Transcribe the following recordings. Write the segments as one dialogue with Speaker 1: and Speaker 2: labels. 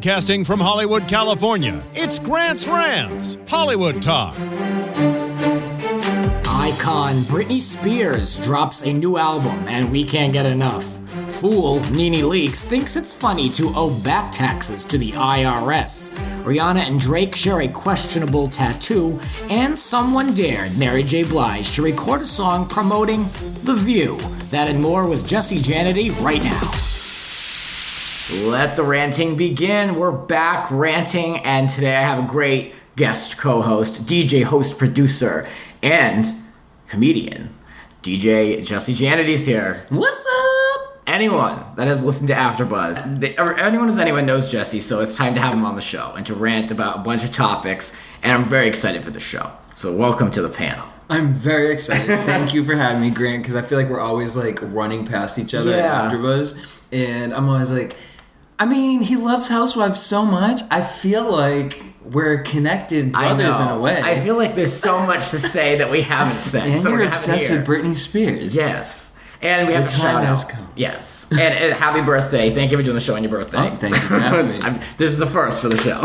Speaker 1: Broadcasting from Hollywood, California, it's Grant's Rants, Hollywood Talk.
Speaker 2: Icon Britney Spears drops a new album and we can't get enough. Fool Nene Leakes thinks it's funny to owe back taxes to the IRS. Rihanna and Drake share a questionable tattoo, and someone dared Mary J Blidge to record a song promoting The View. That and more with Janady right now. Let the ranting begin. We're back ranting, and today I have a great guest co-host, DJ, host, producer, and comedian. DJ Janady's here.
Speaker 3: What's up?
Speaker 2: Anyone that has listened to AfterBuzz, anyone knows Jesse, so it's time to have him on the show and to rant about a bunch of topics, and I'm very excited for the show. So welcome to the panel.
Speaker 3: I'm very excited. Thank you for having me, Grant, because I feel like we're always like running past each other at AfterBuzz, and I'm always like, I mean, he loves Housewives so much, I feel like we're connected brothers in a way.
Speaker 2: I feel like there's so much to say that we haven't said.
Speaker 3: And
Speaker 2: so
Speaker 3: you're obsessed with Britney Spears.
Speaker 2: Yes. And we have
Speaker 3: the time has come.
Speaker 2: Yes. And happy birthday. Thank you for doing the show on your birthday.
Speaker 3: Oh, thank you for having me.
Speaker 2: This is a first for the show.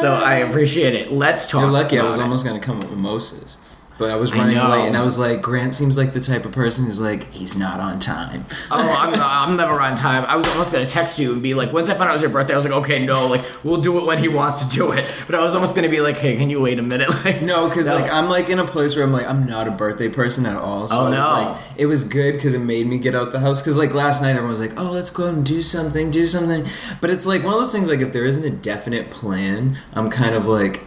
Speaker 2: So I appreciate it. Let's talk.
Speaker 3: You're lucky. I was
Speaker 2: it.
Speaker 3: almost going to come with mimosas. But I was running late, and I was like, Grant seems like the type of person who's like, he's not on time.
Speaker 2: I'm never on time. I was almost going to text you and be like, once I found out it was your birthday, I was like, okay, no, like, we'll do it when he wants to do it. But I was almost going to be like, hey, can you wait a minute? Like,
Speaker 3: no, because like, I'm like in a place where I'm like, I'm not a birthday person at all. So it was good because it made me get out the house. Because like last night, everyone was like, oh, let's go out and do something. But it's like one of those things, like if there isn't a definite plan, I'm kind of like,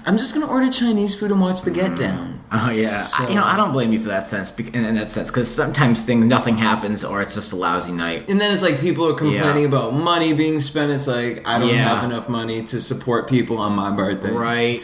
Speaker 3: I'm just gonna order Chinese food and watch The Get Down.
Speaker 2: Oh yeah, so. I don't blame you for that sense. In that sense, because sometimes nothing happens, or it's just a lousy night.
Speaker 3: And then it's like people are complaining about money being spent. It's like I don't have enough money to support people on my birthday.
Speaker 2: Right.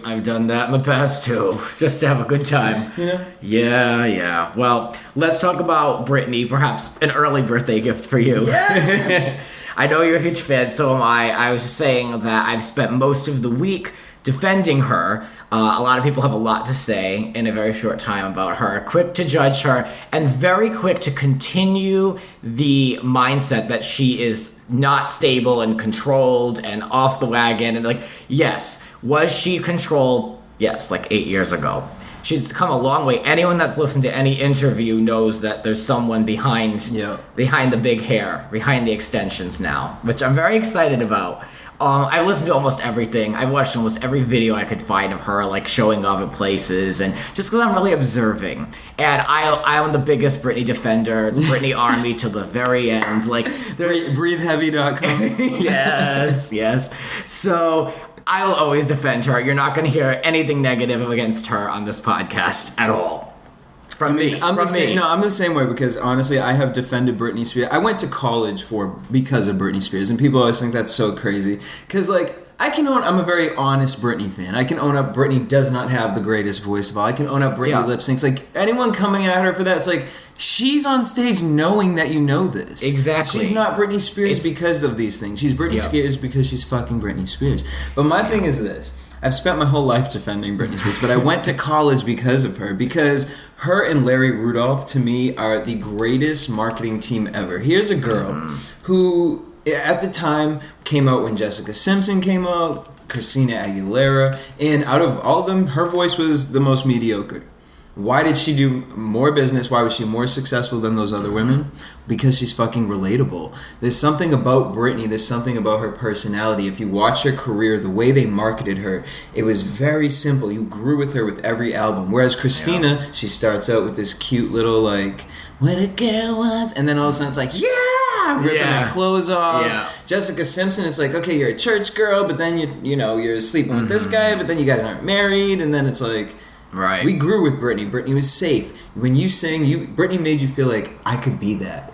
Speaker 2: I've done that in the past too, just to have a good time.
Speaker 3: You know?
Speaker 2: Yeah. Well, let's talk about Britney. Perhaps an early birthday gift for you.
Speaker 3: Yes.
Speaker 2: I know you're a huge fan, so am I. I was just saying that I've spent most of the week defending her. A lot of people have a lot to say in a very short time about her. Quick to judge her, and very quick to continue the mindset that she is not stable and controlled and off the wagon. And like, yes, was she controlled? Yes, like 8 years ago. She's come a long way. Anyone that's listened to any interview knows that there's someone behind the big hair, behind the extensions now, which I'm very excited about. I listened to almost everything. I watched almost every video I could find of her, like, showing up at places, and just because I'm really observing. And I am the biggest Britney defender, Britney army to the very end. Like,
Speaker 3: breatheheavy.com.
Speaker 2: Yes. So I'll always defend her. You're not going to hear anything negative against her on this podcast at all. I'm
Speaker 3: the same way, because honestly, I have defended Britney Spears. I went to college because of Britney Spears, and people always think that's so crazy. Because like, I'm a very honest Britney fan. I can own up Britney does not have the greatest voice of all. I can own up Britney lip syncs. Like, anyone coming at her for that, it's like, she's on stage knowing that you know this.
Speaker 2: Exactly.
Speaker 3: She's not Britney Spears because of these things. She's Britney Spears because she's fucking Britney Spears. But my thing is this. I've spent my whole life defending Britney Spears, but I went to college because of her. Because her and Larry Rudolph, to me, are the greatest marketing team ever. Here's a girl who, at the time, came out when Jessica Simpson came out, Christina Aguilera, and out of all of them, her voice was the most mediocre. Why did she do more business? Why was she more successful than those other women? Because she's fucking relatable. There's something about Britney, there's something about her personality. If you watch her career, the way they marketed her, it was very simple. You grew with her with every album. Whereas Christina, she starts out with this cute little like, when a girl wants, and then all of a sudden it's like, ripping her clothes off. Yeah. Jessica Simpson, it's like, okay, you're a church girl, but then you're sleeping with this guy, but then you guys aren't married, and then it's like,
Speaker 2: right.
Speaker 3: We grew with Britney. Britney was safe. When you sing, Britney made you feel like I could be that.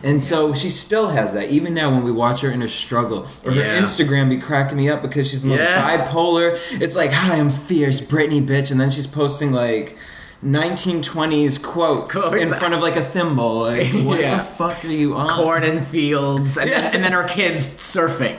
Speaker 3: And so she still has that. Even now when we watch her in her struggle. Or her Instagram be cracking me up because she's the most bipolar. It's like, hi, I'm fierce, Britney, bitch. And then she's posting like 1920s quotes in front of like a thimble. Like, what the fuck are you on?
Speaker 2: Corn and fields. And then her kids surfing.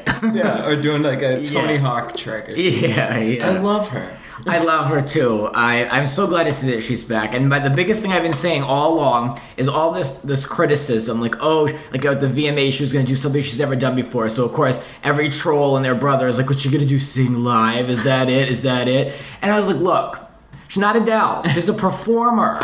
Speaker 3: Or doing like a Tony Hawk trick or something.
Speaker 2: Yeah.
Speaker 3: I love her.
Speaker 2: I love her too. I'm so glad to see that she's back. And the biggest thing I've been saying all along is all this criticism, like at the VMA she was gonna do something she's never done before. So of course every troll and their brother is like, "What you gonna do? Sing live? Is that it? Is that it?" And I was like, "Look, she's not Adele. She's a performer.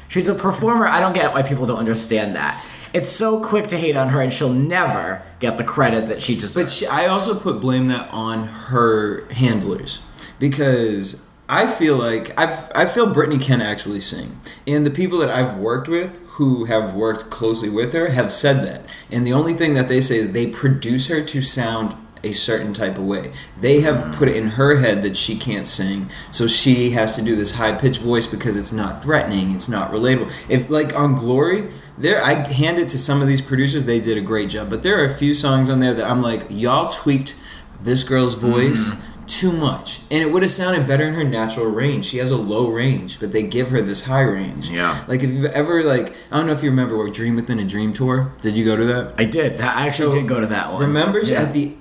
Speaker 2: She's a performer. I don't get why people don't understand that." It's so quick to hate on her, and she'll never get the credit that she deserves.
Speaker 3: But I also blame that on her handlers, because I feel Britney can actually sing, and the people that I've worked with who have worked closely with her have said that, and the only thing that they say is they produce her to sound a certain type of way. They have put it in her head that she can't sing, so she has to do this high-pitched voice because it's not threatening, it's not relatable. If, like, on Glory, I hand it to some of these producers, they did a great job, but there are a few songs on there that I'm like, y'all tweaked this girl's voice too much, and it would have sounded better in her natural range. She has a low range, but they give her this high range.
Speaker 2: Yeah.
Speaker 3: Like, if you've ever, I don't know if you remember our Dream Within a Dream tour. Did you go to that?
Speaker 2: I did. I actually did go to that one.
Speaker 3: Remember at the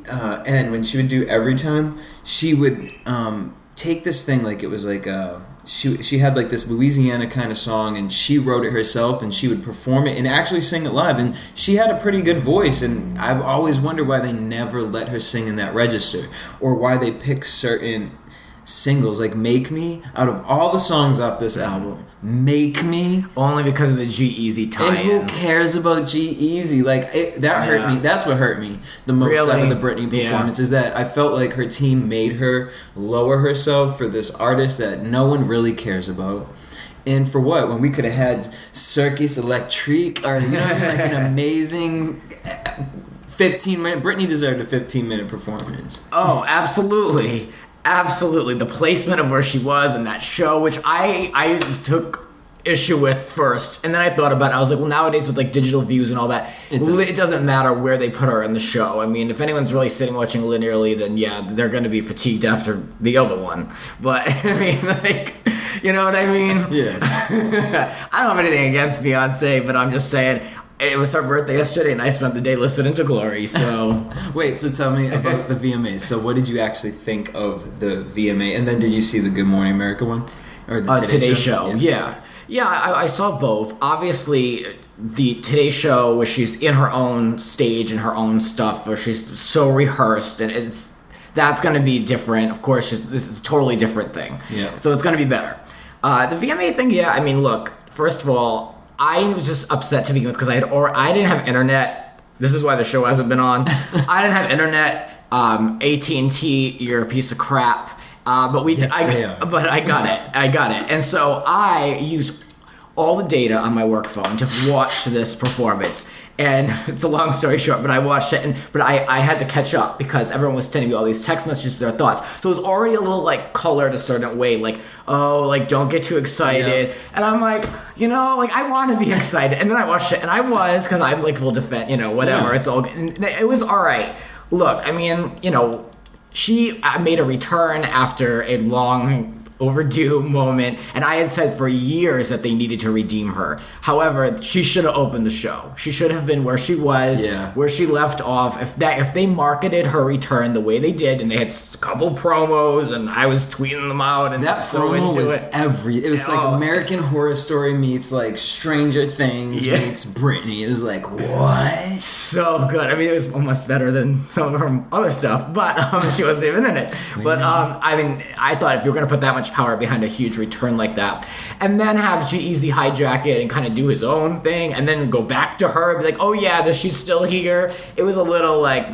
Speaker 3: end when she would do Every Time, she would take this thing like it was like she had like this Louisiana kind of song, and she wrote it herself, and she would perform it and actually sing it live, and she had a pretty good voice, and I've always wondered why they never let her sing in that register, or why they pick certain singles like Make Me. Out of all the songs off this album, Make Me,
Speaker 2: only because of the G-Eazy tie-in.
Speaker 3: and who cares about G-Eazy? That hurt me. That's what hurt me the most out of the Britney performance, is that I felt like her team made her lower herself for this artist that no one really cares about. And for what? When we could have had Circus Electrique, or like an amazing 15-minute. Britney deserved a 15-minute performance.
Speaker 2: Oh, absolutely. Absolutely. The placement of where she was in that show, which I took issue with first, and then I thought about it. I was like, well, nowadays with like digital views and all that, it doesn't matter where they put her in the show. I mean, if anyone's really sitting watching linearly, then yeah, they're going to be fatigued after the other one. But I mean, like, you know what I mean?
Speaker 3: Yes.
Speaker 2: I don't have anything against Beyonce, but I'm just saying, it was her birthday yesterday, and I spent the day listening to Glory, so...
Speaker 3: Wait, so tell me about the VMAs. So what did you actually think of the VMA? And then did you see the Good Morning America one? Or the
Speaker 2: Today Show? Yeah. Yeah, I saw both. Obviously, the Today Show, where she's in her own stage and her own stuff, where she's so rehearsed, and that's going to be different. Of course, this is a totally different thing.
Speaker 3: Yeah.
Speaker 2: So it's going to be better. The VMA thing, yeah, I mean, look, first of all, I was just upset to begin with because I didn't have internet. This is why the show hasn't been on. I didn't have internet. AT&T, you're a piece of crap. But I got it. And so I used all the data on my work phone to watch this performance. And it's a long story short, but I watched it, but I had to catch up because everyone was sending me all these text messages with their thoughts. So it was already a little like colored a certain way, like, oh, like don't get too excited. Yeah. And I'm like, like I want to be excited. And then I watched it, and I was, because I like will defend, whatever. Yeah. It's all. It was all right. Look, I mean, she made a return after a long overdue moment, and I had said for years that they needed to redeem her. However, she should have opened the show. She should have been where she was, where she left off. If they marketed her return the way they did, and they had a couple promos, and I was tweeting them out, and
Speaker 3: that
Speaker 2: so
Speaker 3: promo
Speaker 2: into
Speaker 3: was
Speaker 2: it.
Speaker 3: It was like American Horror Story meets like Stranger Things meets Britney. It was like, what?
Speaker 2: So good. I mean, it was almost better than some of her other stuff, but she wasn't even in it. But I mean, I thought if you were going to put that much power behind a huge return like that, and then have G-Eazy hijack it and kind of do his own thing, and then go back to her and be like, oh yeah, she's still here. It was a little like,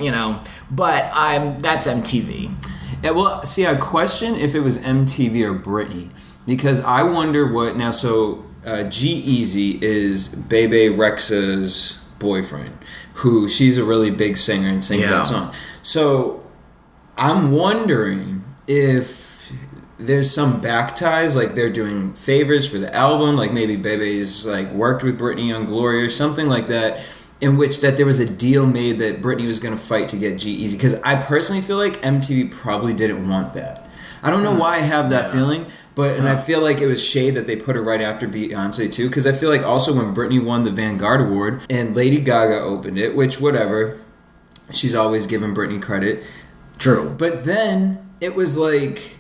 Speaker 2: but that's MTV.
Speaker 3: Yeah, well, see, I question if it was MTV or Britney, because I wonder what now. So G-Eazy is Bebe Rexha's boyfriend, who she's a really big singer and sings that song. So I'm wondering if there's some back ties, like they're doing favors for the album, like maybe Bebe's like worked with Britney on Glory or something like that, in which that there was a deal made that Britney was going to fight to get G-Eazy. Because I personally feel like MTV probably didn't want that. I don't know why I have that feeling, and I feel like it was shade that they put her right after Beyonce too, because I feel like also when Britney won the Vanguard Award and Lady Gaga opened it, which whatever, she's always given Britney credit.
Speaker 2: True.
Speaker 3: But then it was like,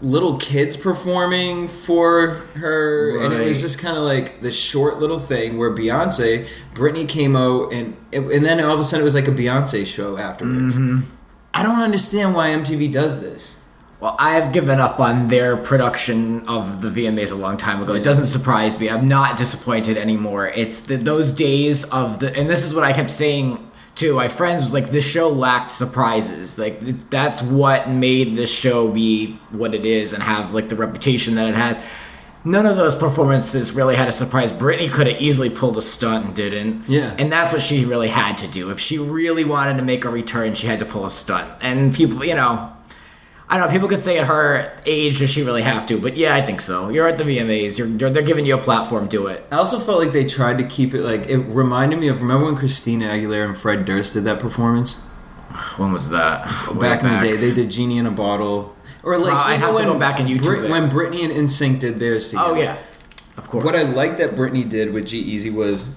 Speaker 3: little kids performing for her,
Speaker 2: right.
Speaker 3: and it was just kind of like the short little thing where Britney came out, and then all of a sudden it was like a Beyonce show afterwards. I don't understand why MTV does this.
Speaker 2: Well, I have given up on their production of the VMAs a long time ago. It doesn't surprise me. I'm not disappointed anymore. It's those days of and this is what I kept saying to my friends, was like, this show lacked surprises. Like, that's what made this show be what it is and have like the reputation that it has. None of those performances really had a surprise. Britney could have easily pulled a stunt and didn't.
Speaker 3: Yeah.
Speaker 2: And that's what she really had to do. If she really wanted to make a return, she had to pull a stunt. And people, I don't know, people could say at her age, does she really have to? But yeah, I think so. You're at the VMAs. They're giving you a platform, do it.
Speaker 3: I also felt like they tried to keep it, like, it reminded me of, remember when Christina Aguilera and Fred Durst did that performance?
Speaker 2: When was that?
Speaker 3: Back in the day. They did Genie in a Bottle. Or like,
Speaker 2: I have to go back and YouTube it.
Speaker 3: When Britney and NSYNC did theirs together.
Speaker 2: Oh, yeah. Of course.
Speaker 3: What I liked that Britney did with G-Eazy was,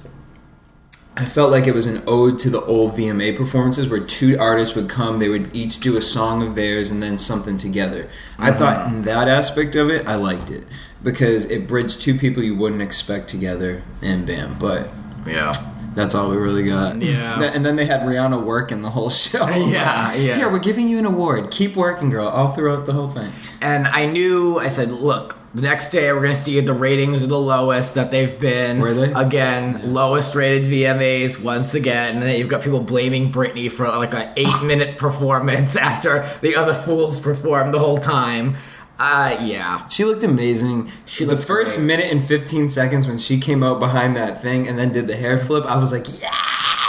Speaker 3: I felt like it was an ode to the old VMA performances where two artists would come, they would each do a song of theirs and then something together. I thought in that aspect of it, I liked it. Because it bridged two people you wouldn't expect together, and bam. But
Speaker 2: yeah,
Speaker 3: that's all we really got.
Speaker 2: Yeah.
Speaker 3: And then they had Rihanna working the whole show.
Speaker 2: Yeah.
Speaker 3: Here, we're giving you an award. Keep working, girl, all throughout the whole thing.
Speaker 2: And I said, look, the next day we're going to see the ratings are the lowest that they've been.
Speaker 3: Were they?
Speaker 2: Again, lowest rated VMAs once again. And then you've got people blaming Britney for like an 8-minute performance after the other fools performed the whole time. Yeah.
Speaker 3: She looked amazing. The first
Speaker 2: great.
Speaker 3: minute and 15 seconds when she came out behind that thing and then did the hair flip, I was like, yes!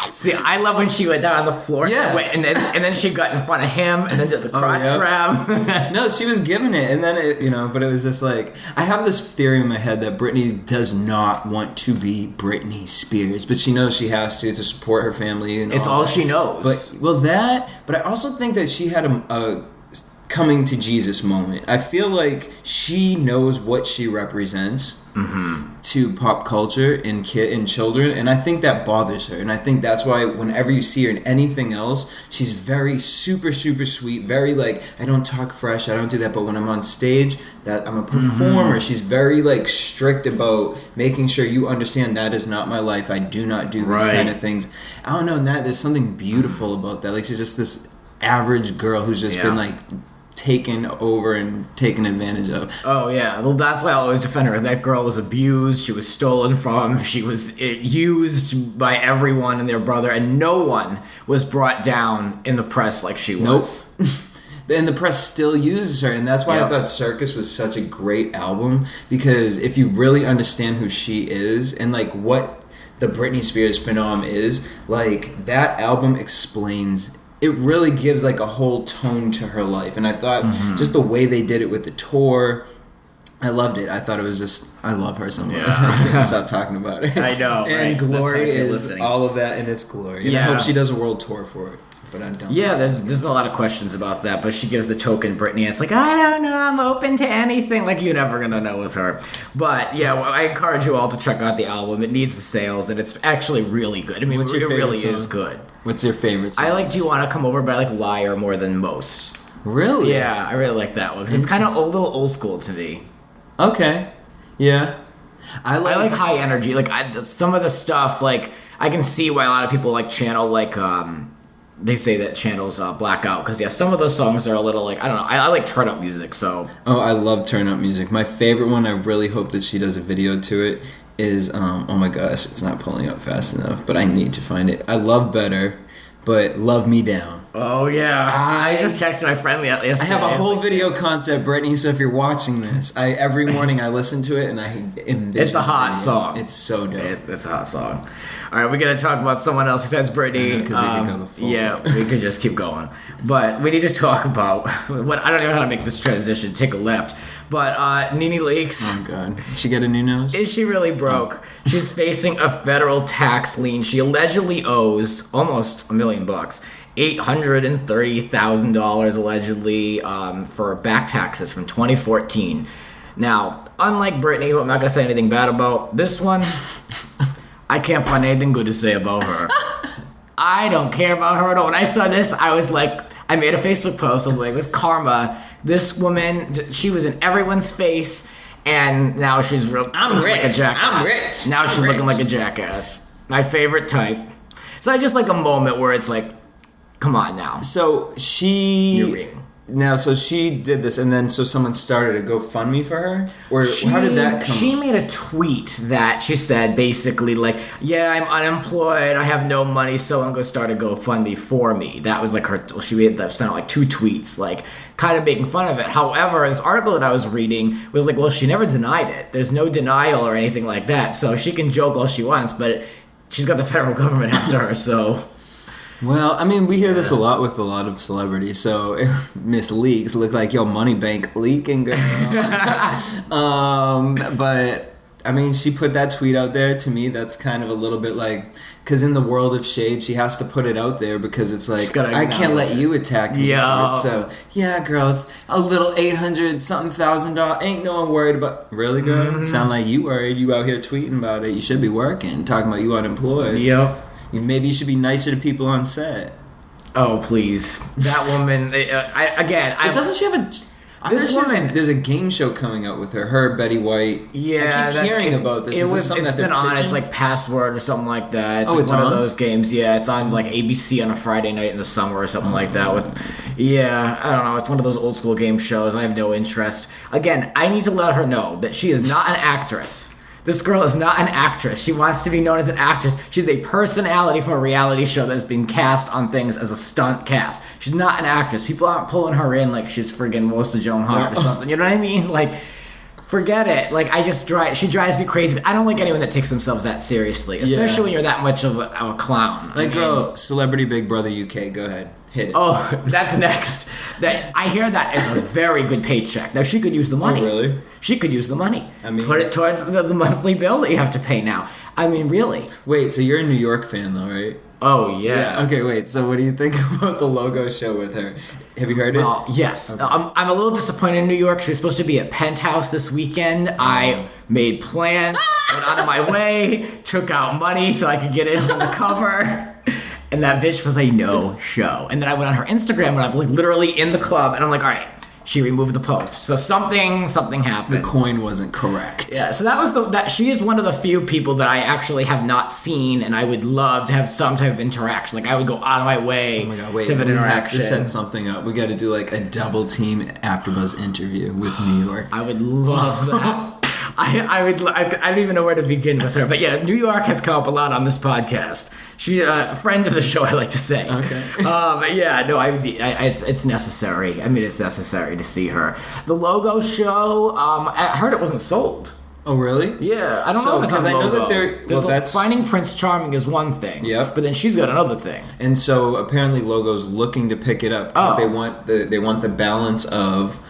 Speaker 2: See, I love when she went down on the floor.
Speaker 3: Yeah.
Speaker 2: And then she got in front of him and then did the crotch grab.
Speaker 3: No, she was giving it. And then, but it was just like, I have this theory in my head that Britney does not want to be Britney Spears, but she knows she has to support her family. And
Speaker 2: it's all she knows.
Speaker 3: But I also think that she had a coming to Jesus moment. I feel like she knows what she represents to pop culture and children, and I think that bothers her. And I think that's why whenever you see her in anything else, she's very super, super sweet, very like, I don't talk fresh, I don't do that, but when I'm on stage, that I'm a performer, she's very like strict about making sure you understand that is not my life. I do not do these kind of things. I don't know, and that there's something beautiful about that. Like, she's just this average girl who's just been like taken over and taken advantage of.
Speaker 2: Oh yeah, well that's why I always defend her. That girl was abused, she was stolen from, she was used by everyone and their brother, and no one was brought down in the press like she was.
Speaker 3: Nope. And the press still uses her, and that's why I thought Circus was such a great album, because if you really understand who she is and like what the Britney Spears phenom is, like that album explains. It really gives like a whole tone to her life. And I thought just the way they did it with the tour, I loved it. I thought it was just, I love her so much. I can't stop talking about it.
Speaker 2: I know,
Speaker 3: And
Speaker 2: right?
Speaker 3: Glory is all of that in its glory. And I hope she does a world tour for it. But I don't.
Speaker 2: Yeah, there's a lot of questions about that, but she gives the token Britney. It's like, I don't know, I'm open to anything. Like, you're never going to know with her. But, yeah, I encourage you all to check out the album. It needs the sales, and it's actually really good. I mean, it really is good.
Speaker 3: What's your favorite song?
Speaker 2: I like Do You Want to Come Over, but I like Liar more than most.
Speaker 3: Really?
Speaker 2: Yeah, I really like that one, because it's kind of a little old school to me.
Speaker 3: Okay. Yeah. I like
Speaker 2: high energy. Like, some of the stuff, like, I can see why a lot of people like channel, like, they say that channels blackout, because some of those songs are a little like, I don't know, I like turn up music, so.
Speaker 3: Oh, I love turn up music. My favorite one, I really hope that she does a video to it, is oh my gosh, it's not pulling up fast enough, but I need to find it. I love Better, but Love Me Down.
Speaker 2: Oh yeah, I just texted my friend yesterday.
Speaker 3: I have a whole video concept, Brittany, so if you're watching this, every morning I listen to it and I envision.
Speaker 2: It's a hot song.
Speaker 3: It's so dope.
Speaker 2: It's a hot song. All right, we got to talk about someone else besides Britney.
Speaker 3: Because we could go the full.
Speaker 2: Yeah, we could just keep going. But we need to talk about what I don't know how to make this transition. Take a left. But Nene Leakes.
Speaker 3: Oh God, did she get a new nose?
Speaker 2: Is she really broke? Oh. She's facing a federal tax lien. She allegedly owes almost $1 million, $830,000 allegedly for back taxes from 2014. Now, unlike Britney, who I'm not gonna say anything bad about, this one. I can't find anything good to say about her. I don't care about her at all. When I saw this, I was like, I made a Facebook post. I was like, this karma This woman, she was in everyone's face, and now she's
Speaker 3: I'm rich.
Speaker 2: Like a jackass.
Speaker 3: I'm rich.
Speaker 2: Now she's looking like a jackass. My favorite type. So I just like a moment where it's like, come on now.
Speaker 3: So she did this, and then so someone started a GoFundMe for her, or how did that come?
Speaker 2: She made a tweet that she said basically like, "Yeah, I'm unemployed. I have no money, so I'm gonna start a GoFundMe for me." That was like her. She made that sent out like 2 tweets, like kind of making fun of it. However, this article that I was reading was like, well, she never denied it. There's no denial or anything like that, so she can joke all she wants, but she's got the federal government after her, so.
Speaker 3: Well, I mean, we hear this a lot with a lot of celebrities. So, Miss Leakes look like your money bank leaking, girl. But I mean, she put that tweet out there. To me, that's kind of a little bit like, because in the world of shade, she has to put it out there because it's like, I can't let you attack me for it. So, yeah, girl, a little $800,000 ain't no one worried about. Really, girl? Mm-hmm. Sound like you worried. You out here tweeting about it. You should be working, talking about you unemployed.
Speaker 2: Yep.
Speaker 3: Maybe you should be nicer to people on set.
Speaker 2: Oh, please. That woman,
Speaker 3: doesn't she have a... There's a game show coming out with her, Betty White.
Speaker 2: Yeah.
Speaker 3: I keep hearing about this. It's
Speaker 2: been on. It's like Password or something like that. It's
Speaker 3: one
Speaker 2: of those games. Yeah, it's on like ABC on a Friday night in the summer or something like that. I don't know. It's one of those old school game shows. I have no interest. Again, I need to let her know that she is not an actress. This girl is not an actress. She wants to be known as an actress. She's a personality from a reality show that's been cast on things as a stunt cast. She's not an actress. People aren't pulling her in like she's friggin' Melissa Joan Hart or something. You know what I mean? Like, forget it. Like, she drives me crazy. I don't like anyone that takes themselves that seriously, especially when you're that much of a clown.
Speaker 3: Like, girl, Celebrity Big Brother UK, go ahead. Hit it.
Speaker 2: Oh, that's next. I hear that it's a very good paycheck. Now, she could use the money.
Speaker 3: Oh, really?
Speaker 2: She could use the money.
Speaker 3: I mean,
Speaker 2: put it towards the monthly bill that you have to pay now. I mean, really.
Speaker 3: Wait, so you're a New York fan, though, right?
Speaker 2: Oh, yeah.
Speaker 3: Okay, wait. So what do you think about the logo show with her? Have you heard it?
Speaker 2: Yes.
Speaker 3: Okay.
Speaker 2: I'm a little disappointed in New York. She was supposed to be at Penthouse this weekend. I made plans, went out of my way, took out money so I could get in on the cover. And that bitch was a no-show. And then I went on her Instagram and I'm like literally in the club and I'm like, all right, she removed the post. So something happened.
Speaker 3: The coin wasn't correct.
Speaker 2: Yeah, so that was she is one of the few people that I actually have not seen and I would love to have some type of interaction. Like I would go out of my way to have an interaction. We have
Speaker 3: to set something up. We got to do like a double team AfterBuzz interview with New York.
Speaker 2: I would love that. I don't even know where to begin with her. But yeah, New York has come up a lot on this podcast. She's a friend of the show, I like to say.
Speaker 3: Okay.
Speaker 2: It's necessary. I mean, it's necessary to see her. The logo show, I heard it wasn't sold.
Speaker 3: Oh, really?
Speaker 2: Yeah, I don't know if it's on logo.
Speaker 3: Know that that's
Speaker 2: finding Prince Charming is one thing.
Speaker 3: Yep.
Speaker 2: But then she's got another thing.
Speaker 3: And so apparently Logo's looking to pick it up because they want the balance of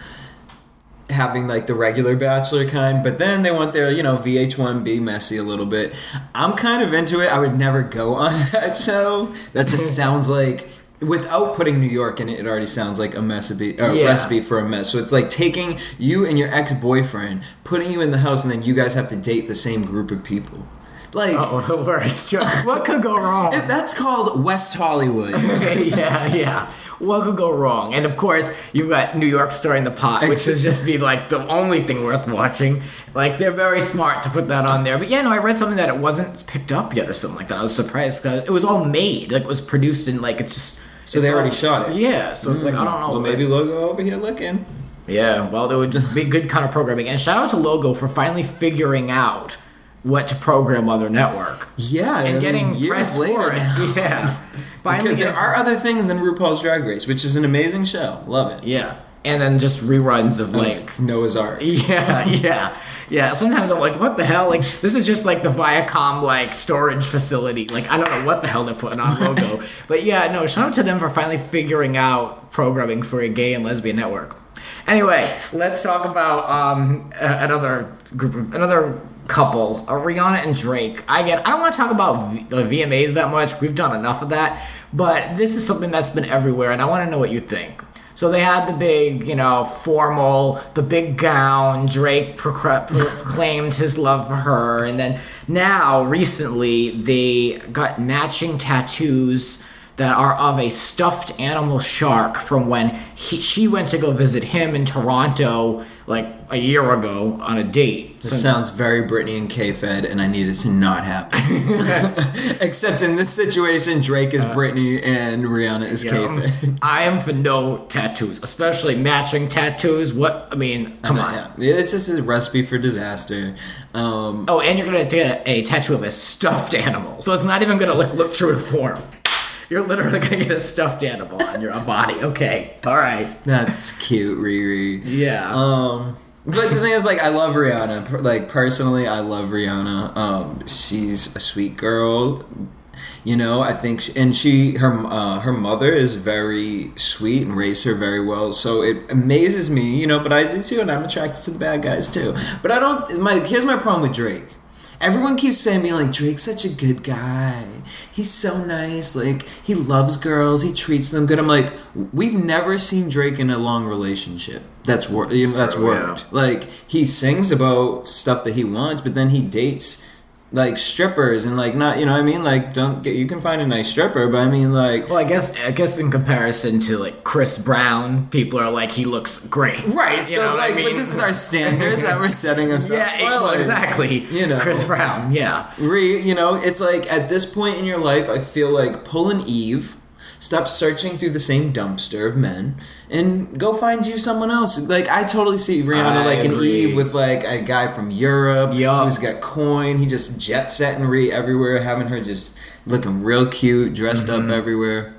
Speaker 3: having like the regular Bachelor kind, but then they want their, VH1 be messy a little bit. I'm kind of into it. I would never go on that show. That just sounds like, without putting New York in it, it already sounds like a recipe for a mess. So it's like taking you and your ex-boyfriend, putting you in the house, and then you guys have to date the same group of people. Like,
Speaker 2: the worst. What could go wrong?
Speaker 3: That's called West Hollywood.
Speaker 2: Yeah. What could go wrong? And of course, you've got New York stirring the pot, which would just be like the only thing worth watching. Like, they're very smart to put that on there. But yeah, no, I read something that it wasn't picked up yet or something like that. I was surprised because it was all made. Like, it was produced and like, it's just...
Speaker 3: So they already shot it?
Speaker 2: Yeah, so it's like, I don't know.
Speaker 3: Well, maybe Logo over here looking.
Speaker 2: Yeah, well, it would be good kind of programming. And shout out to Logo for finally figuring out what to program on their network.
Speaker 3: Yeah,
Speaker 2: and getting
Speaker 3: years later now.
Speaker 2: Yeah.
Speaker 3: Because there are other things than RuPaul's Drag Race, which is an amazing show. Love it.
Speaker 2: Yeah. And then just reruns of like...
Speaker 3: Noah's Ark.
Speaker 2: Yeah. Sometimes I'm like, what the hell? Like, this is just like the Viacom like storage facility. Like, I don't know what the hell they're putting on Logo. But yeah, no, shout out to them for finally figuring out programming for a gay and lesbian network. Anyway, let's talk about another couple, Rihanna and Drake. Again, I don't want to talk about the VMAs that much. We've done enough of that. But this is something that's been everywhere, and I want to know what you think. So they had the big, formal, the big gown. Drake proclaimed his love for her. And then now, recently, they got matching tattoos that are of a stuffed animal shark from when she went to go visit him in Toronto like a year ago on a date.
Speaker 3: This sounds very Britney and K-Fed, and I need it to not happen. Except in this situation, Drake is Britney and Rihanna is K-Fed.
Speaker 2: I am for no tattoos, especially matching tattoos. Come on.
Speaker 3: Yeah. It's just a recipe for disaster.
Speaker 2: And you're going to get a tattoo of a stuffed animal. So it's not even going to look true to form. You're literally going to get a stuffed animal on your body. Okay. All right.
Speaker 3: That's cute, Riri.
Speaker 2: Yeah.
Speaker 3: But the thing is, like, I love Rihanna. Like, personally, I love Rihanna. She's a sweet girl. You know, I think, her mother is very sweet and raised her very well. So it amazes me, you know, but I do too, and I'm attracted to the bad guys too. But here's my problem with Drake. Everyone keeps saying to me, like, Drake's such a good guy. He's so nice. Like, he loves girls. He treats them good. I'm like, we've never seen Drake in a long relationship. That's worked. Yeah. Like, he sings about stuff that he wants, but then he dates like strippers and like not, you know what I mean? Like, you can find a nice stripper, but I mean, like,
Speaker 2: well, I guess in comparison to like Chris Brown, people are like, he looks great,
Speaker 3: right? So like, but this is our standards that we're setting us up for.
Speaker 2: Like, exactly.
Speaker 3: You know,
Speaker 2: Chris Brown, yeah.
Speaker 3: You know, it's like at this point in your life, I feel like pull an Eve. Stop searching through the same dumpster of men and go find you someone else. Like, I totally see Rihanna like an Eve with like a guy from Europe who's got coin. He just jet setting everywhere, having her just looking real cute, dressed up everywhere.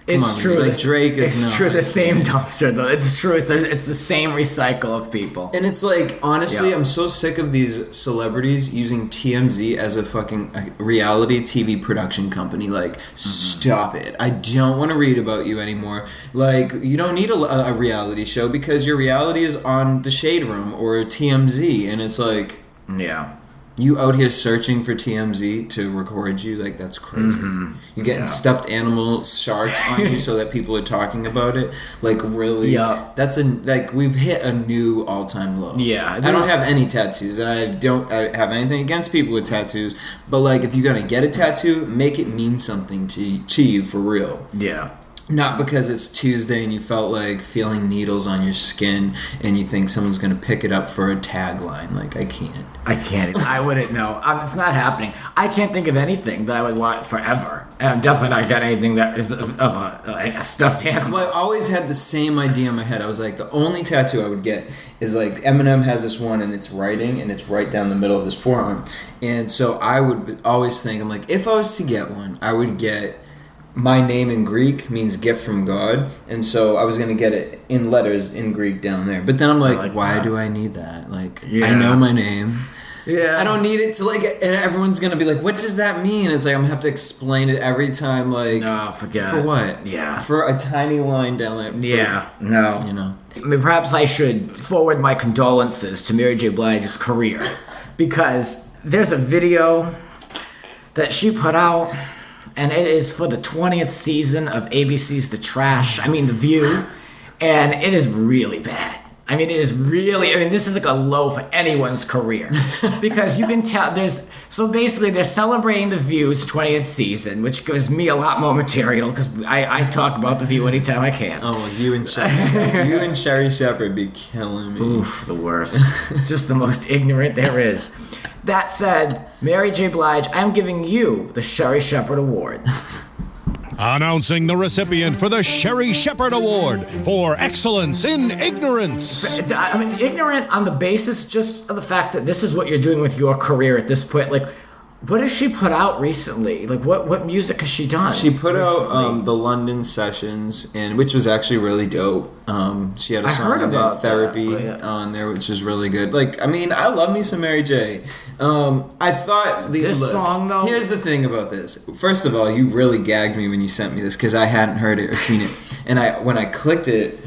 Speaker 2: It's true.
Speaker 3: Like, Drake is not.
Speaker 2: It's true. The same dumpster, though. It's true. It's the same recycle of people.
Speaker 3: And it's like, honestly, I'm so sick of these celebrities using TMZ as a fucking reality TV production company. Like, stop it. I don't want to read about you anymore. Like, you don't need a reality show because your reality is on The Shade Room or TMZ. And it's like,
Speaker 2: yeah.
Speaker 3: You out here searching for TMZ to record you, like, that's crazy. You're getting stuffed animal sharks on you so that people are talking about it. Like, really?
Speaker 2: Yeah.
Speaker 3: We've hit a new all-time low.
Speaker 2: Yeah.
Speaker 3: I don't have any tattoos, and I don't have anything against people with tattoos, but, like, if you're gonna get a tattoo, make it mean something to you for real.
Speaker 2: Yeah.
Speaker 3: Not because it's Tuesday and you felt like feeling needles on your skin and you think someone's going to pick it up for a tagline. Like, I can't. I wouldn't know.
Speaker 2: It's not happening. I can't think of anything that I would want forever. And I'm definitely not got anything that is of a stuffed animal.
Speaker 3: Well, I always had the same idea in my head. I was like, the only tattoo I would get is like Eminem has this one and it's writing and it's right down the middle of his forearm. And so I would always think, I'm like, if I was to get one, I would get... My name in Greek means gift from God, and so I was going to get it in letters in Greek down there. But then I'm like why do I need that? Like, I know my name.
Speaker 2: Yeah.
Speaker 3: I don't need it to, like, and everyone's going to be like, what does that mean? It's like, I'm going to have to explain it every time, like...
Speaker 2: No, forget
Speaker 3: For
Speaker 2: it.
Speaker 3: what?
Speaker 2: Yeah.
Speaker 3: For a tiny line down there.
Speaker 2: No.
Speaker 3: You know.
Speaker 2: I mean, perhaps I should forward my condolences to Mary J Blige's career, because there's a video that she put out... And it is for the 20th season of ABC's The View. And it is really bad. This is like a low for anyone's career. Because you can tell so basically they're celebrating The View's 20th season, which gives me a lot more material because I talk about The View anytime I can.
Speaker 3: Oh, well, you and Sherry Shepherd be killing me.
Speaker 2: Oof, the worst. Just the most ignorant there is. That said, Mary J. Blige, I'm giving you the Sherry Shepherd Award.
Speaker 1: Announcing the recipient for the Sherry Shepherd Award for Excellence in Ignorance.
Speaker 2: I mean, ignorant on the basis just of the fact that this is what you're doing with your career at this point. Like, what has she put out recently? Like, what music has she done?
Speaker 3: She put out the London Sessions, which was actually really dope. She had a song in Therapy on there, which is really good. Like, I mean, I love me some Mary J. I thought
Speaker 2: song, though.
Speaker 3: Here's the thing about this. First of all, you really gagged me when you sent me this because I hadn't heard it or seen it, and when I clicked it,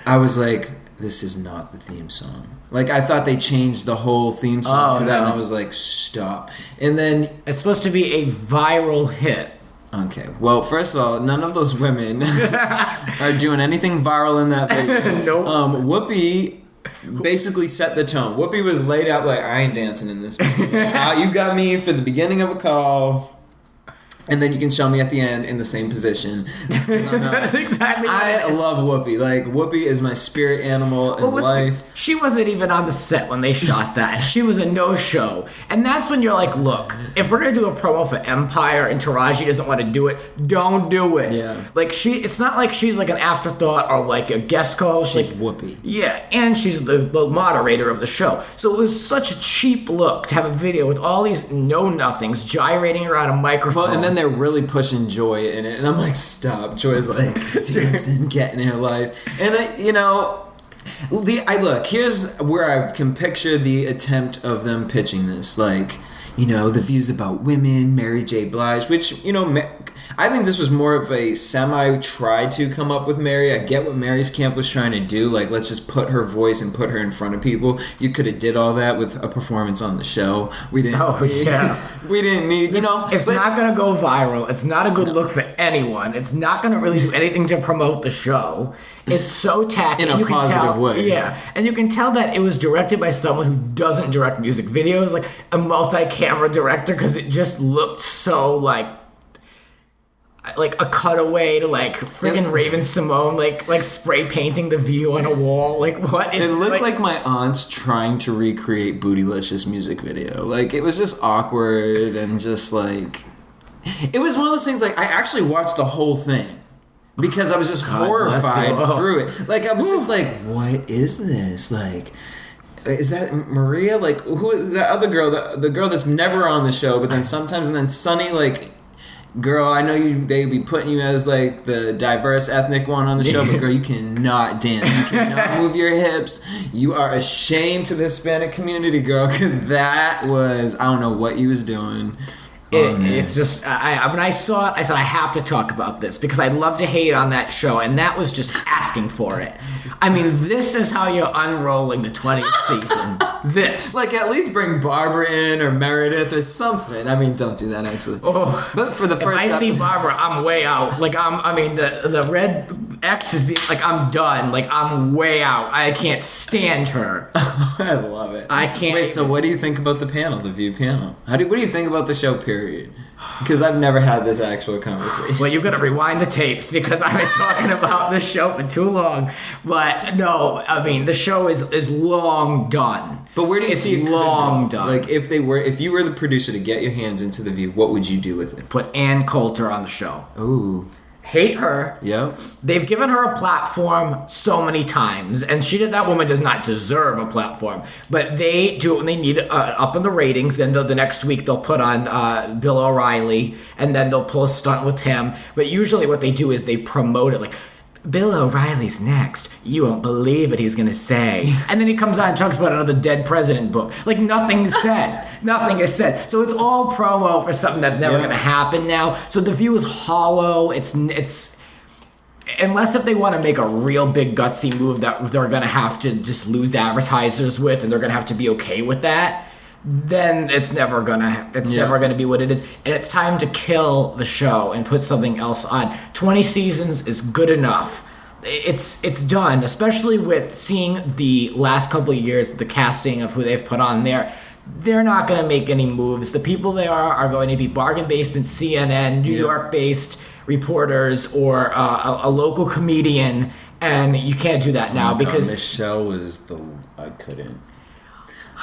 Speaker 3: I was like, this is not the theme song. Like, I thought they changed the whole theme song to that, and I was like, stop. And then...
Speaker 2: It's supposed to be a viral hit.
Speaker 3: Okay. Well, first of all, none of those women are doing anything viral in that video.
Speaker 2: Nope.
Speaker 3: Whoopi basically set the tone. Whoopi was laid out like, I ain't dancing in this video. You got me for the beginning of a call. And then you can show me at the end in the same position.
Speaker 2: That's exactly
Speaker 3: I love Whoopi. Like, Whoopi is my spirit animal in life.
Speaker 2: She wasn't even on the set when they shot that. She was a no-show. And that's when you're like, look, if we're going to do a promo for Empire and Taraji doesn't want to do it, don't do it.
Speaker 3: Yeah.
Speaker 2: Like, it's not like she's like an afterthought or like a guest host.
Speaker 3: She's
Speaker 2: like,
Speaker 3: Whoopi.
Speaker 2: Yeah, and she's the moderator of the show. So it was such a cheap look to have a video with all these know-nothings gyrating around a microphone.
Speaker 3: Well, and then they're really pushing Joy in it, and I'm like, stop. Joy's like dancing, getting her life, and here's where I can picture the attempt of them pitching this, like, the views about women, Mary J Blidge, which I think this was more of a semi-try to come up with Mary. I get what Mary's camp was trying to do. Like, let's just put her voice and put her in front of people. You could have did all that with a performance on the show. We didn't. Oh, yeah. We didn't need,
Speaker 2: It's not going to go viral. It's not a good look for anyone. It's not going to really do anything to promote the show. It's so tacky.
Speaker 3: In a positive way.
Speaker 2: Yeah. And you can tell that it was directed by someone who doesn't direct music videos, like a multi-camera director, because it just looked so like a cutaway to like friggin' Raven Simone, like spray painting the view on a wall. Like, what is
Speaker 3: it? Looked like my aunt's trying to recreate Bootylicious music video. Like, it was just awkward and just like, it was one of those things. Like, I actually watched the whole thing because I was just horrified through it. Like, I was just like, what is this? Like, is that Maria? Like, who is that other girl? The girl that's never on the show, but then sometimes, and then Sunny, like, girl, I know they be putting you as like the diverse ethnic one on the show, but girl, you cannot dance. You cannot move your hips. You are a shame to the Hispanic community, girl, because that was, I don't know what you was doing.
Speaker 2: It's just, when I saw it, I said, I have to talk about this because I love to hate on that show, and that was just asking for it. I mean, this is how you're unrolling the 20th season. This.
Speaker 3: Like, at least bring Barbara in or Meredith or something. I mean, don't do that, actually.
Speaker 2: Oh,
Speaker 3: but for the first
Speaker 2: if I see Barbara, I'm way out. Like, the red X is being, like, I'm done. Like, I'm way out. I can't stand her.
Speaker 3: I love it.
Speaker 2: I can't.
Speaker 3: Wait, so what do you think about the panel, the View panel? What do you think about the show, period? Because I've never had this actual conversation.
Speaker 2: Well, you've got to rewind the tapes because I've been talking about this show for too long. But no, I mean, the show is long done.
Speaker 3: But where do you see it
Speaker 2: long done?
Speaker 3: Like, if you were the producer to get your hands into the View, what would you do with it?
Speaker 2: Put Ann Coulter on the show.
Speaker 3: Ooh.
Speaker 2: Hate her.
Speaker 3: Yep.
Speaker 2: They've given her a platform so many times, and that woman does not deserve a platform. But they do it when they need up in the ratings. Then the next week they'll put on Bill O'Reilly, and then they'll pull a stunt with him. But usually what they do is they promote it like, Bill O'Reilly's next. You won't believe what he's gonna say. And then he comes on and talks about another dead president book. Like, nothing's said. Nothing is said. So it's all promo for something that's never gonna happen now. So the View is hollow. It's unless if they want to make a real big gutsy move that they're gonna have to just lose advertisers with, and they're gonna have to be okay with that. Then it's never gonna be what it is, and it's time to kill the show and put something else on. 20 seasons is good enough. It's done, especially with seeing the last couple of years, the casting of who they've put on there. They're not going to make any moves. The people they are going to be bargain basement CNN, New York based reporters, or a local comedian, and you can't do that now because
Speaker 3: Michelle was I couldn't.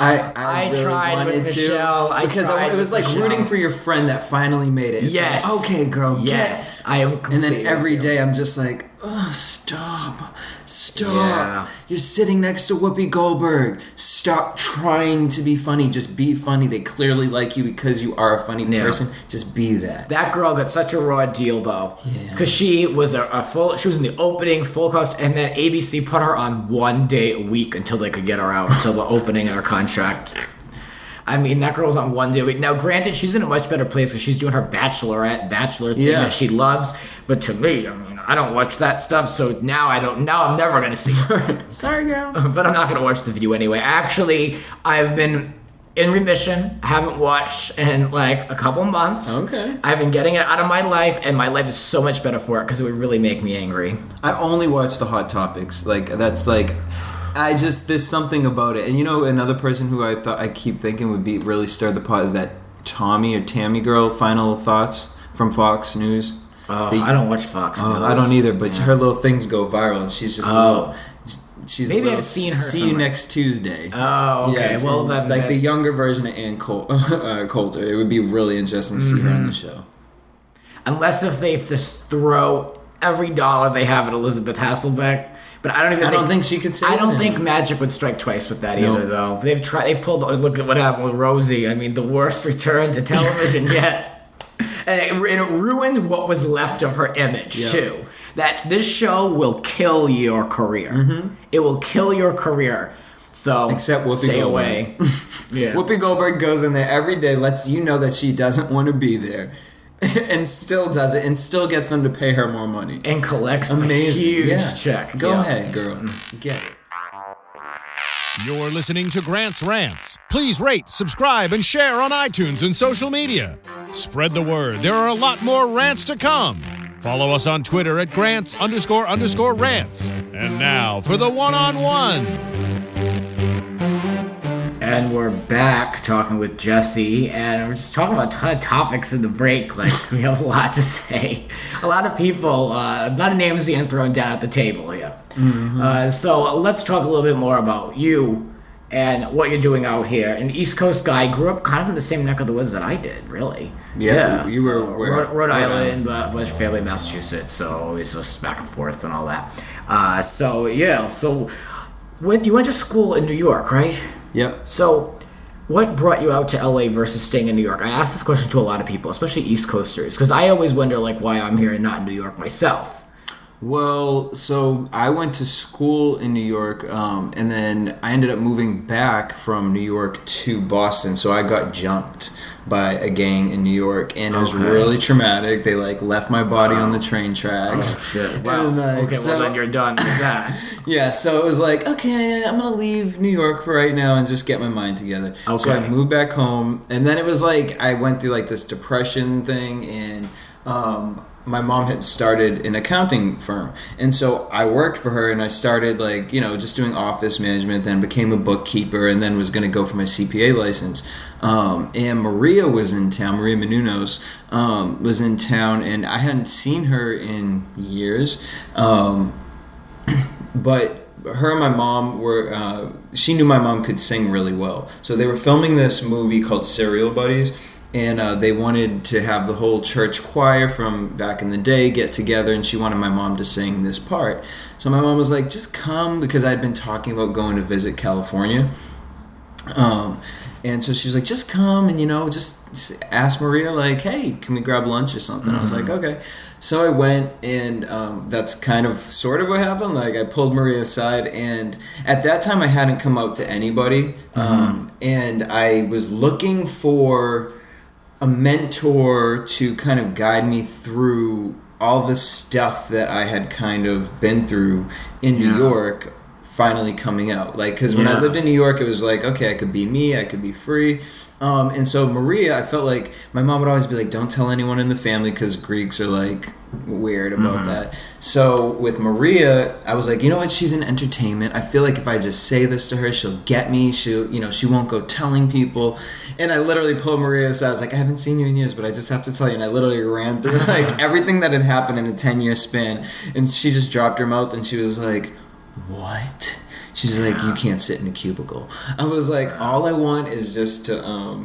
Speaker 3: I really
Speaker 2: tried
Speaker 3: wanted
Speaker 2: with Michelle.
Speaker 3: to because it was like
Speaker 2: Michelle.
Speaker 3: Rooting for your friend that finally made it. It's
Speaker 2: yes.
Speaker 3: Like, okay, girl.
Speaker 2: Yes. I am.
Speaker 3: And then every day I'm just like, oh, stop.
Speaker 2: Yeah.
Speaker 3: You're sitting next to Whoopi Goldberg. Stop trying to be funny. Just be funny. They clearly like you because you are a funny person. Just be that.
Speaker 2: That girl got such a raw deal though.
Speaker 3: Yeah.
Speaker 2: Because she was she was in the opening full cost, and then ABC put her on 1 day a week until they could get her out until the opening of her contract. I mean, that girl's on 1 day a week. Now, granted, she's in a much better place because she's doing her bachelor thing that she loves. But to me, I mean, I don't watch that stuff, so now I'm never going to see her.
Speaker 3: Sorry, girl.
Speaker 2: But I'm not going to watch The View anyway. Actually, I've been in remission. I haven't watched in like a couple months.
Speaker 3: Okay.
Speaker 2: I've been getting it out of my life, and my life is so much better for it because it would really make me angry.
Speaker 3: I only watch the Hot Topics. Like, that's like... there's something about it. And you know, another person who I keep thinking would be really stir the pot is that Tommy or Tammy girl, Final Thoughts from Fox News.
Speaker 2: I don't watch Fox News.
Speaker 3: I don't either, but her little things go viral, and she's just she's
Speaker 2: maybe
Speaker 3: a little,
Speaker 2: I've seen her
Speaker 3: see
Speaker 2: somewhere.
Speaker 3: You next Tuesday.
Speaker 2: Oh, okay.
Speaker 3: Yes,
Speaker 2: well, then
Speaker 3: like the younger version of Ann Coulter. It would be really interesting to see her on the show.
Speaker 2: Unless if they just throw every dollar they have at Elizabeth Hasselbeck. But I don't think
Speaker 3: she could say.
Speaker 2: I don't think Magic would strike twice with that either, though. They've pulled. Look at what happened with Rosie. I mean, the worst return to television yet. And it ruined what was left of her image too. That this show will kill your career. Mm-hmm. It will kill your career. So
Speaker 3: except Whoopi
Speaker 2: stay
Speaker 3: Goldberg.
Speaker 2: away. Yeah.
Speaker 3: Whoopi Goldberg goes in there every day, lets you know that she doesn't want to be there, and still does it, and still gets them to pay her more money.
Speaker 2: And collects a huge check.
Speaker 3: Go ahead, girl. Get it.
Speaker 1: You're listening to Grant's Rants. Please rate, subscribe, and share on iTunes and social media. Spread the word. There are a lot more rants to come. Follow us on Twitter at Grants__rants. And now for the one-on-one.
Speaker 2: And we're back talking with Jesse, and we're just talking about a ton of topics in the break. Like, we have a lot to say. A lot of people, a lot of names being thrown down at the table here. Mm-hmm. So let's talk a little bit more about you and what you're doing out here. An East Coast guy, grew up kind of in the same neck of the woods that I did, really.
Speaker 3: Yeah. You were where?
Speaker 2: Rhode Island, but was family Massachusetts, so it's just back and forth and all that. So when you went to school in New York, right?
Speaker 3: Yep.
Speaker 2: So, what brought you out to LA versus staying in New York? I ask this question to a lot of people, especially East Coasters, because I always wonder, like, why I'm here and not in New York myself.
Speaker 3: Well, so I went to school in New York, and then I ended up moving back from New York to Boston. So I got jumped by a gang in New York, and it was really traumatic. They left my body on the train tracks.
Speaker 2: Oh, shit. Wow.
Speaker 3: And,
Speaker 2: well then you're done with that.
Speaker 3: Yeah, so it was like, okay, I'm gonna leave New York for right now and just get my mind together. Okay. So I moved back home, and then it was like I went through this depression thing, and my mom had started an accounting firm, and so I worked for her, and I started just doing office management, then became a bookkeeper, and then was going to go for my CPA license. And Maria was in town. Maria Menounos was in town, and I hadn't seen her in years. But her and my mom were, she knew my mom could sing really well. So they were filming this movie called Serial Buddies, and they wanted to have the whole church choir from back in the day get together, and she wanted my mom to sing this part. So my mom was like, just come, because I'd been talking about going to visit California. And so she was like, just come and, just ask Maria, hey, can we grab lunch or something? Mm-hmm. I was like, okay. So I went, and that's kind of sort of what happened. I pulled Maria aside, and at that time I hadn't come out to anybody. And I was looking for a mentor to kind of guide me through all the stuff that I had kind of been through in New York, finally coming out. Because when I lived in New York, it was okay, I could be me, I could be free. And so Maria, I felt like my mom would always be like, don't tell anyone in the family, because Greeks are weird about that. So with Maria, I was like, you know what, she's in entertainment. I feel like if I just say this to her, she'll get me. She won't go telling people. And I literally pulled Maria aside. I was like, I haven't seen you in years, but I just have to tell you. And I literally ran through everything that had happened in a 10-year span. And she just dropped her mouth, and she was like, what? She's like, you can't sit in a cubicle. I was like, all I want is just to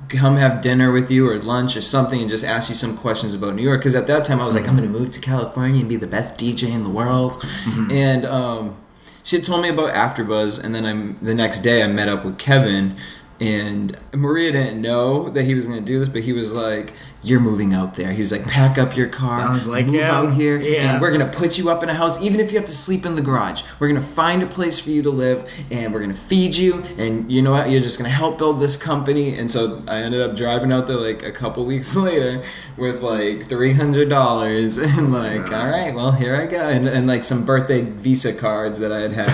Speaker 3: come have dinner with you or lunch or something and just ask you some questions about New York. Because at that time I was like, I'm going to move to California and be the best DJ in the world. Mm-hmm. And she had told me about AfterBuzz, and then the next day I met up with Kevin. And Maria didn't know that he was going to do this, but he was like, you're moving out there. He was like, pack up your car, move out here, and we're going to put you up in a house, even if you have to sleep in the garage. We're going to find a place for you to live, and we're going to feed you, and you know what? You're just going to help build this company. And so I ended up driving out there a couple weeks later with $300 and all right, well, here I go. And some birthday Visa cards that I had had.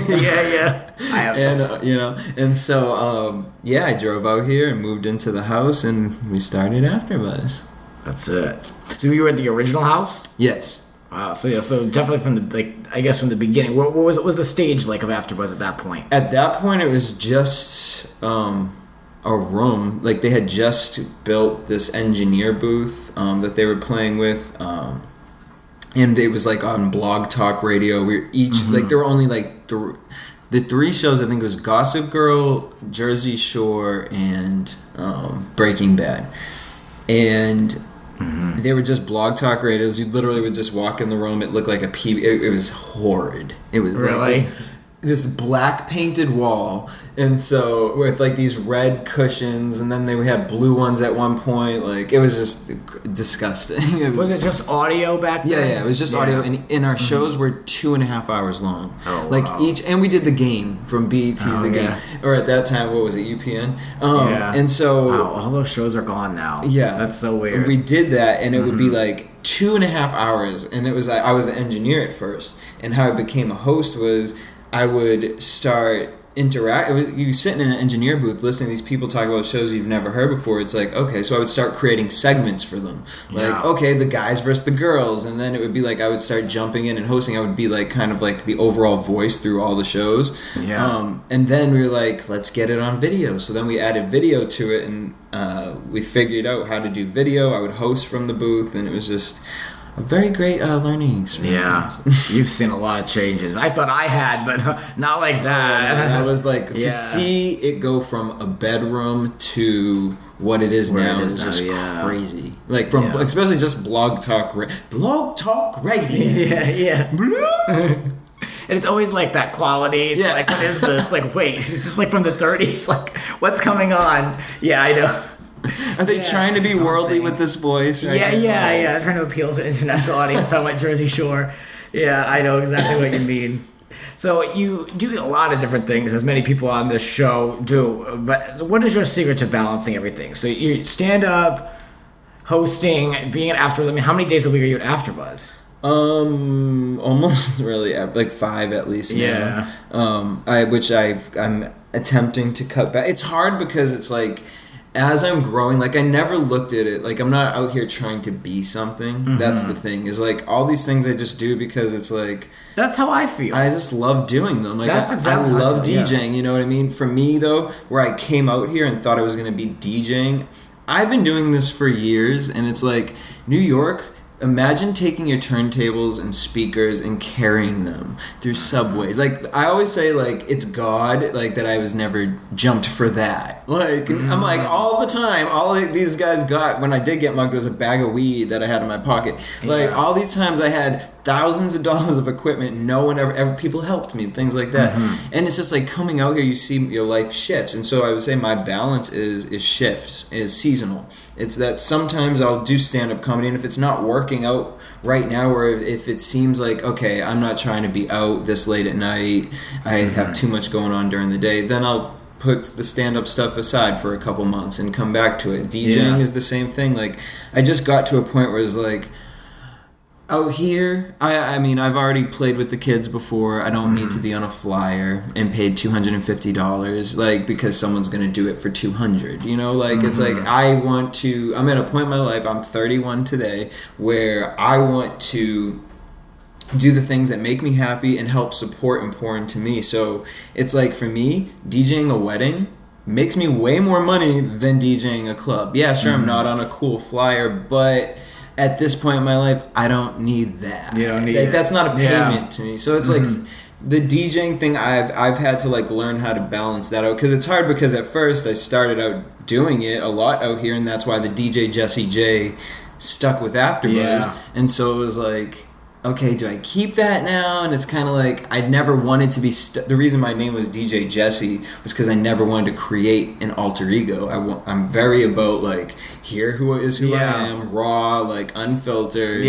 Speaker 2: Yeah. I have
Speaker 3: and, and so, I drove out here and moved into the house, and we started AfterBuzz.
Speaker 2: That's it. So you were at the original house?
Speaker 3: Yes.
Speaker 2: Wow. So definitely from the beginning. What was the stage of AfterBuzz at that point?
Speaker 3: At that point, it was just a a room. Like they had just built this engineer booth that they were playing with, and it was like on Blog Talk Radio. We were each like there were only like the 3 shows. I think it was Gossip Girl, Jersey Shore, and Breaking Bad, and they were just Blog Talk radios. You literally would just walk in the room. It looked like a it was horrid. It was
Speaker 2: really?
Speaker 3: Like this black painted wall, and so with like these red cushions, and then they had blue ones at one point. Like it was just disgusting.
Speaker 2: Was it just audio back then?
Speaker 3: Yeah, it was just audio, and our shows were 2.5 hours long.
Speaker 2: Oh,
Speaker 3: like
Speaker 2: wow.
Speaker 3: and we did the game from BET's The Game, or at that time, what was it, UPN? And so
Speaker 2: wow, all those shows are gone now.
Speaker 3: Yeah,
Speaker 2: that's so weird.
Speaker 3: We did that, and it would be like 2.5 hours, and it was like I was an engineer at first, and how I became a host was I would start you sitting in an engineer booth listening to these people talk about shows you've never heard before. It's like, okay, so I would start creating segments for them. Like, okay, the guys versus the girls. And then it would be like I would start jumping in and hosting. I would be like kind of like the overall voice through all the shows. Yeah. And then we were like, let's get it on video. So then we added video to it, and we figured out how to do video. I would host from the booth, and it was just a very great learning experience.
Speaker 2: Yeah, you've seen a lot of changes. I thought I had, but not like that.
Speaker 3: I was like, to see it go from a bedroom to what it is now is just crazy. Like from especially just Blog Talk Radio.
Speaker 2: Yeah. And it's always like that quality. It's like, what is this? Like, wait, is this like from the 30s? Like, what's coming on? Yeah, I know.
Speaker 3: Are they trying to be worldly with this voice? Right?
Speaker 2: Yeah. Trying to appeal to an international audience on like Jersey Shore. Yeah, I know exactly what you mean. So you do a lot of different things, as many people on this show do. But what is your secret to balancing everything? So you stand up, hosting, being at AfterBuzz. I mean, how many days a week are you at AfterBuzz?
Speaker 3: Almost really like 5 at least now. Yeah. I'm attempting to cut back. It's hard because it's like, as I'm growing, like I never looked at it like I'm not out here trying to be something. That's the thing, is like all these things I just do because it's like
Speaker 2: that's how I feel.
Speaker 3: I just love doing them. Like I love DJing. You know what I mean? For me though, where I came out here and thought I was gonna be DJing, I've been doing this for years, and it's like New York. Imagine taking your turntables and speakers and carrying them through subways. Like, I always say, like, it's God, like, that I was never jumped for that. Like, I'm like, all the time, all these guys got, when I did get mugged, was a bag of weed that I had in my pocket. Like, all these times I had thousands of dollars of equipment, no one ever people helped me, things like that. And it's just like coming out here, you see your life shifts. And so I would say my balance is shifts, is seasonal. It's that sometimes I'll do stand-up comedy, and if it's not working out right now, or if it seems like, okay, I'm not trying to be out this late at night, I have too much going on during the day, then I'll put the stand-up stuff aside for a couple months and come back to it. DJing is the same thing. Like, I just got to a point where it's like, out here, I mean, I've already played with the kids before. I don't need to be on a flyer and paid $250, like, because someone's going to do it for $200, you know? Like, it's like, I'm at a point in my life, I'm 31 today, where I want to do the things that make me happy and help support and pour into me. So, it's like, for me, DJing a wedding makes me way more money than DJing a club. Yeah, sure, I'm not on a cool flyer, but at this point in my life, I don't need that.
Speaker 2: You don't need
Speaker 3: it. That's not a payment to me. So it's like the DJing thing. I've had to like learn how to balance that out, because it's hard. Because at first I started out doing it a lot out here, and that's why the DJ Jesse J stuck with AfterBuzz. And so it was like, okay, do I keep that now? And it's kind of like, I never wanted to be the reason my name was DJ Jesse was because I never wanted to create an alter ego. I'm very about like, who I am, raw, like unfiltered.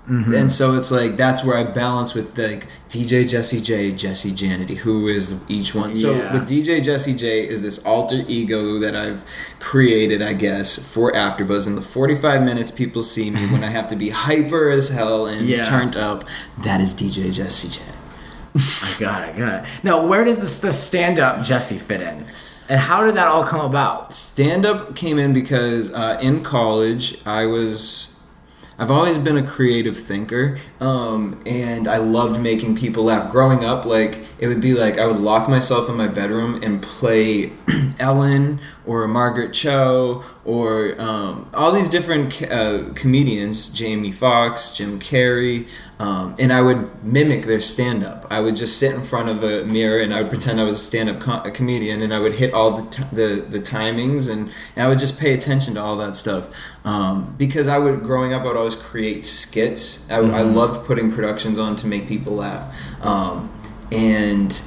Speaker 3: And so it's like, that's where I balance with like DJ Jesse J, Jesse Janedy, who is each one. So with DJ Jesse J is this alter ego that I've created, I guess, for AfterBuzz. In the 45 minutes people see me when I have to be hyper as hell and turned up, that is DJ Jesse J.
Speaker 2: I got it. Now, where does the stand-up Jesse fit in? And how did that all come about?
Speaker 3: Stand-up came in because in college I I've always been a creative thinker, and I loved making people laugh. Growing up, like, it would be like I would lock myself in my bedroom and play Ellen or Margaret Cho or all these different comedians, Jamie Foxx, Jim Carrey, and I would mimic their stand-up. I would just sit in front of a mirror and I would pretend I was a stand-up comedian, and I would hit all the timings, and I would just pay attention to all that stuff. Because growing up, I would always create skits. I loved putting productions on to make people laugh. And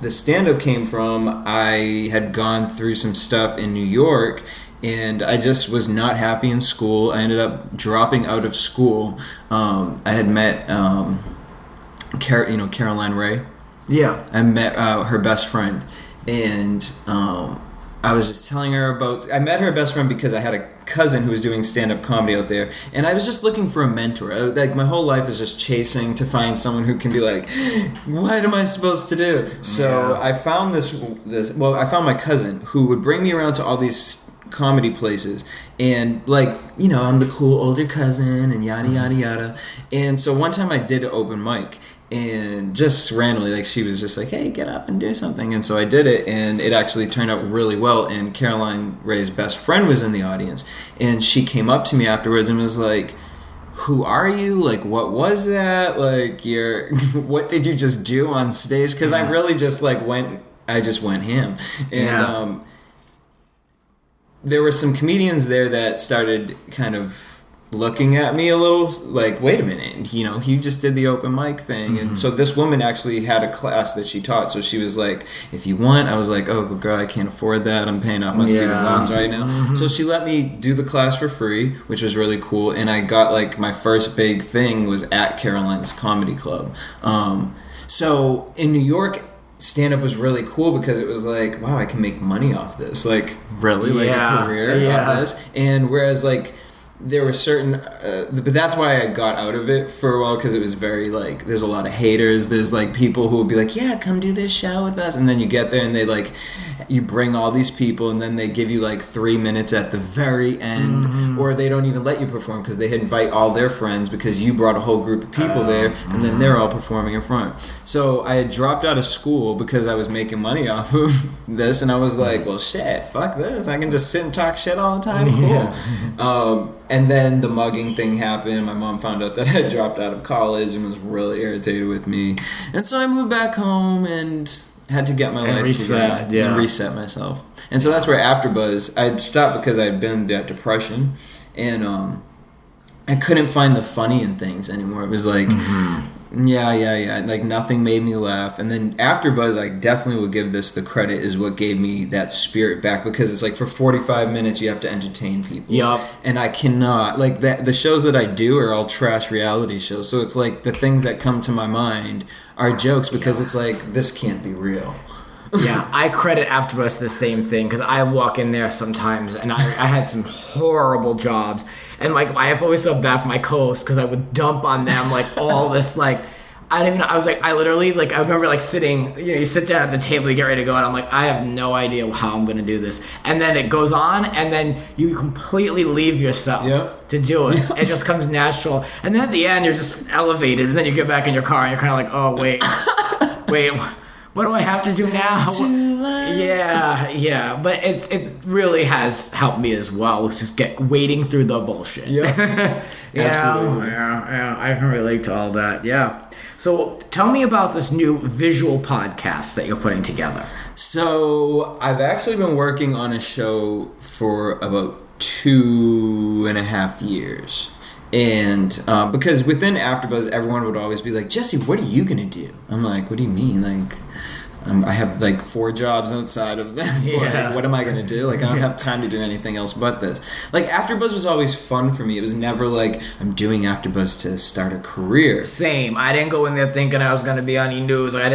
Speaker 3: the stand-up came from, I had gone through some stuff in New York, and I just was not happy in school. I ended up dropping out of school. I had met Caroline Ray.
Speaker 2: Yeah.
Speaker 3: I met her best friend, and I was just telling her I met her best friend because I had a cousin who was doing stand-up comedy out there, and I was just looking for a mentor. My whole life is just chasing to find someone who can be like, what am I supposed to do? So I found I found my cousin who would bring me around to all these comedy places, and like, I'm the cool older cousin and yada yada yada. And so one time I did an open mic, and just randomly, like, she was just like, hey, get up and do something. And so I did it, and it actually turned out really well. And Caroline Ray's best friend was in the audience, and she came up to me afterwards and was like, who are you? Like, what was that? Like, what did you just do on stage? Because I really just went ham. And there were some comedians there that started kind of looking at me a little like, wait a minute, he just did the open mic thing. And so this woman actually had a class that she taught, so she was like, if you want. I was like, oh girl, I can't afford that, I'm paying off my student loans right now. So she let me do the class for free, which was really cool. And I got, like, my first big thing was at Caroline's Comedy Club. So in New York, stand-up was really cool because it was like, wow, I can make money off this, like, really, like a career off this. And whereas, like, there were certain but that's why I got out of it for a while, because it was very, like, there's a lot of haters. There's, like, people who will be like, yeah, come do this show with us, and then you get there and they, like, you bring all these people, and then they give you, like, 3 minutes at the very end, or they don't even let you perform because they invite all their friends because you brought a whole group of people there, and then they're all performing in front. So I had dropped out of school because I was making money off of this, and I was like, well, shit, fuck this, I can just sit and talk shit all the time. Cool. And then the mugging thing happened. My mom found out that I had dropped out of college and was really irritated with me. And so I moved back home and had to get my life together and reset myself. And so that's where AfterBuzz, I'd stopped because I had been in that depression, and I couldn't find the funny in things anymore. It was like, like, nothing made me laugh. And then AfterBuzz, I definitely would give this the credit, is what gave me that spirit back, because it's like for 45 minutes you have to entertain people. Yep. And I cannot, like, the shows that I do are all trash reality shows, so it's like the things that come to my mind are jokes, because it's like, this can't be real.
Speaker 2: Yeah, I credit AfterBuzz the same thing, because I walk in there sometimes and I had some horrible jobs. And, like, I have always felt bad for my co-hosts because I would dump on them, like, all this, like, I don't even know. I was like, I literally, like, I remember, like, sitting, you sit down at the table, you get ready to go, and I'm like, I have no idea how I'm going to do this. And then it goes on, and then you completely leave yourself to do it. It just comes natural. And then at the end, you're just elevated, and then you get back in your car, and you're kind of like, oh, wait, what do I have to do now? Yeah, but it really has helped me as well. It's just wading through the bullshit.
Speaker 3: Yeah, absolutely.
Speaker 2: Yeah, I can relate to all that. Yeah. So tell me about this new visual podcast that you're putting together.
Speaker 3: So I've actually been working on a show for about 2.5 years. And because within AfterBuzz, everyone would always be like, Jesse, what are you going to do? I'm like, what do you mean? Like, I have like 4 jobs outside of this. Like, what am I going to do? Like, I don't have time to do anything else but this. Like, AfterBuzz was always fun for me. It was never like, I'm doing AfterBuzz to start a career.
Speaker 2: Same. I didn't go in there thinking I was going to be on E-News. I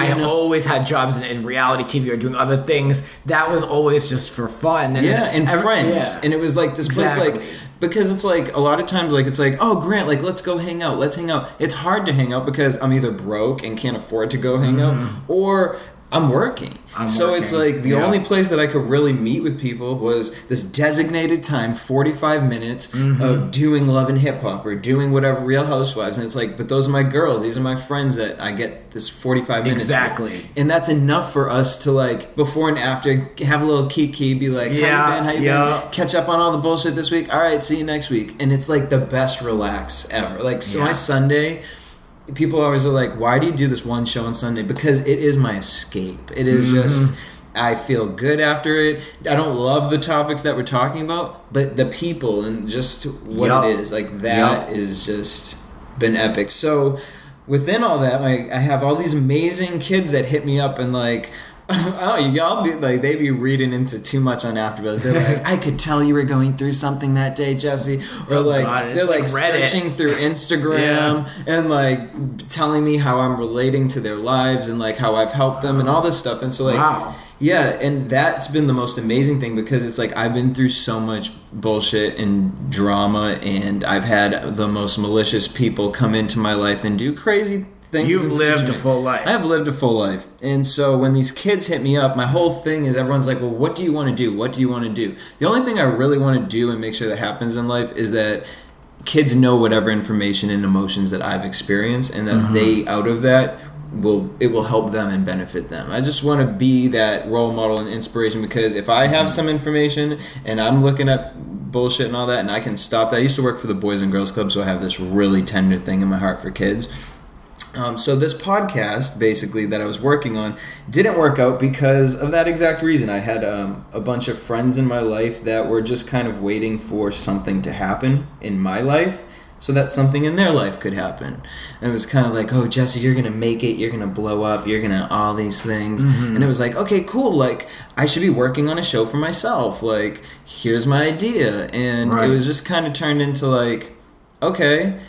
Speaker 2: have always had jobs in reality TV or doing other things. That was always just for fun. And
Speaker 3: Friends. Yeah. And it was like this place, like, because it's like a lot of times, like, it's like, oh, Grant, like, let's go hang out. Let's hang out. It's hard to hang out because I'm either broke and can't afford to go hang out, or I'm working. So it's like the only place that I could really meet with people was this designated time, 45 minutes of doing Love and Hip Hop or doing whatever, Real Housewives. And it's like, but those are my girls. These are my friends that I get this 45 minutes
Speaker 2: Exactly.
Speaker 3: with. And that's enough for us to like, before and after, have a little kiki, be like, how you been? Catch up on all the bullshit this week. All right, see you next week. And it's like the best relax ever. Like, so my Sunday... People always are like, why do you do this one show on Sunday? Because it is my escape. It is just, I feel good after it. I don't love the topics that we're talking about, but the people and just what it is, like that is just been epic. So within all that, I have all these amazing kids that hit me up and like, y'all be like, they be reading into too much on AfterBuzz. They're like, I could tell you were going through something that day, Jesse. Or they're like searching through Instagram and like telling me how I'm relating to their lives and like how I've helped them and all this stuff. And so like, and that's been the most amazing thing because it's like I've been through so much bullshit and drama and I've had the most malicious people come into my life and do crazy things.
Speaker 2: You've lived a full life.
Speaker 3: I have lived a full life. And so when these kids hit me up, my whole thing is everyone's like, well, what do you want to do? What do you want to do? The only thing I really want to do and make sure that happens in life is that kids know whatever information and emotions that I've experienced and that they, out of that, will help them and benefit them. I just want to be that role model and inspiration because if I have some information and I'm looking at bullshit and all that and I can stop that. I used to work for the Boys and Girls Club, so I have this really tender thing in my heart for kids. So this podcast, basically, that I was working on didn't work out because of that exact reason. I had a bunch of friends in my life that were just kind of waiting for something to happen in my life so that something in their life could happen. And it was kind of like, oh, Jesse, you're going to make it. You're going to blow up. You're going to all these things. And it was like, okay, cool. Like, I should be working on a show for myself. Like, here's my idea. And it was just kind of turned into like, okay,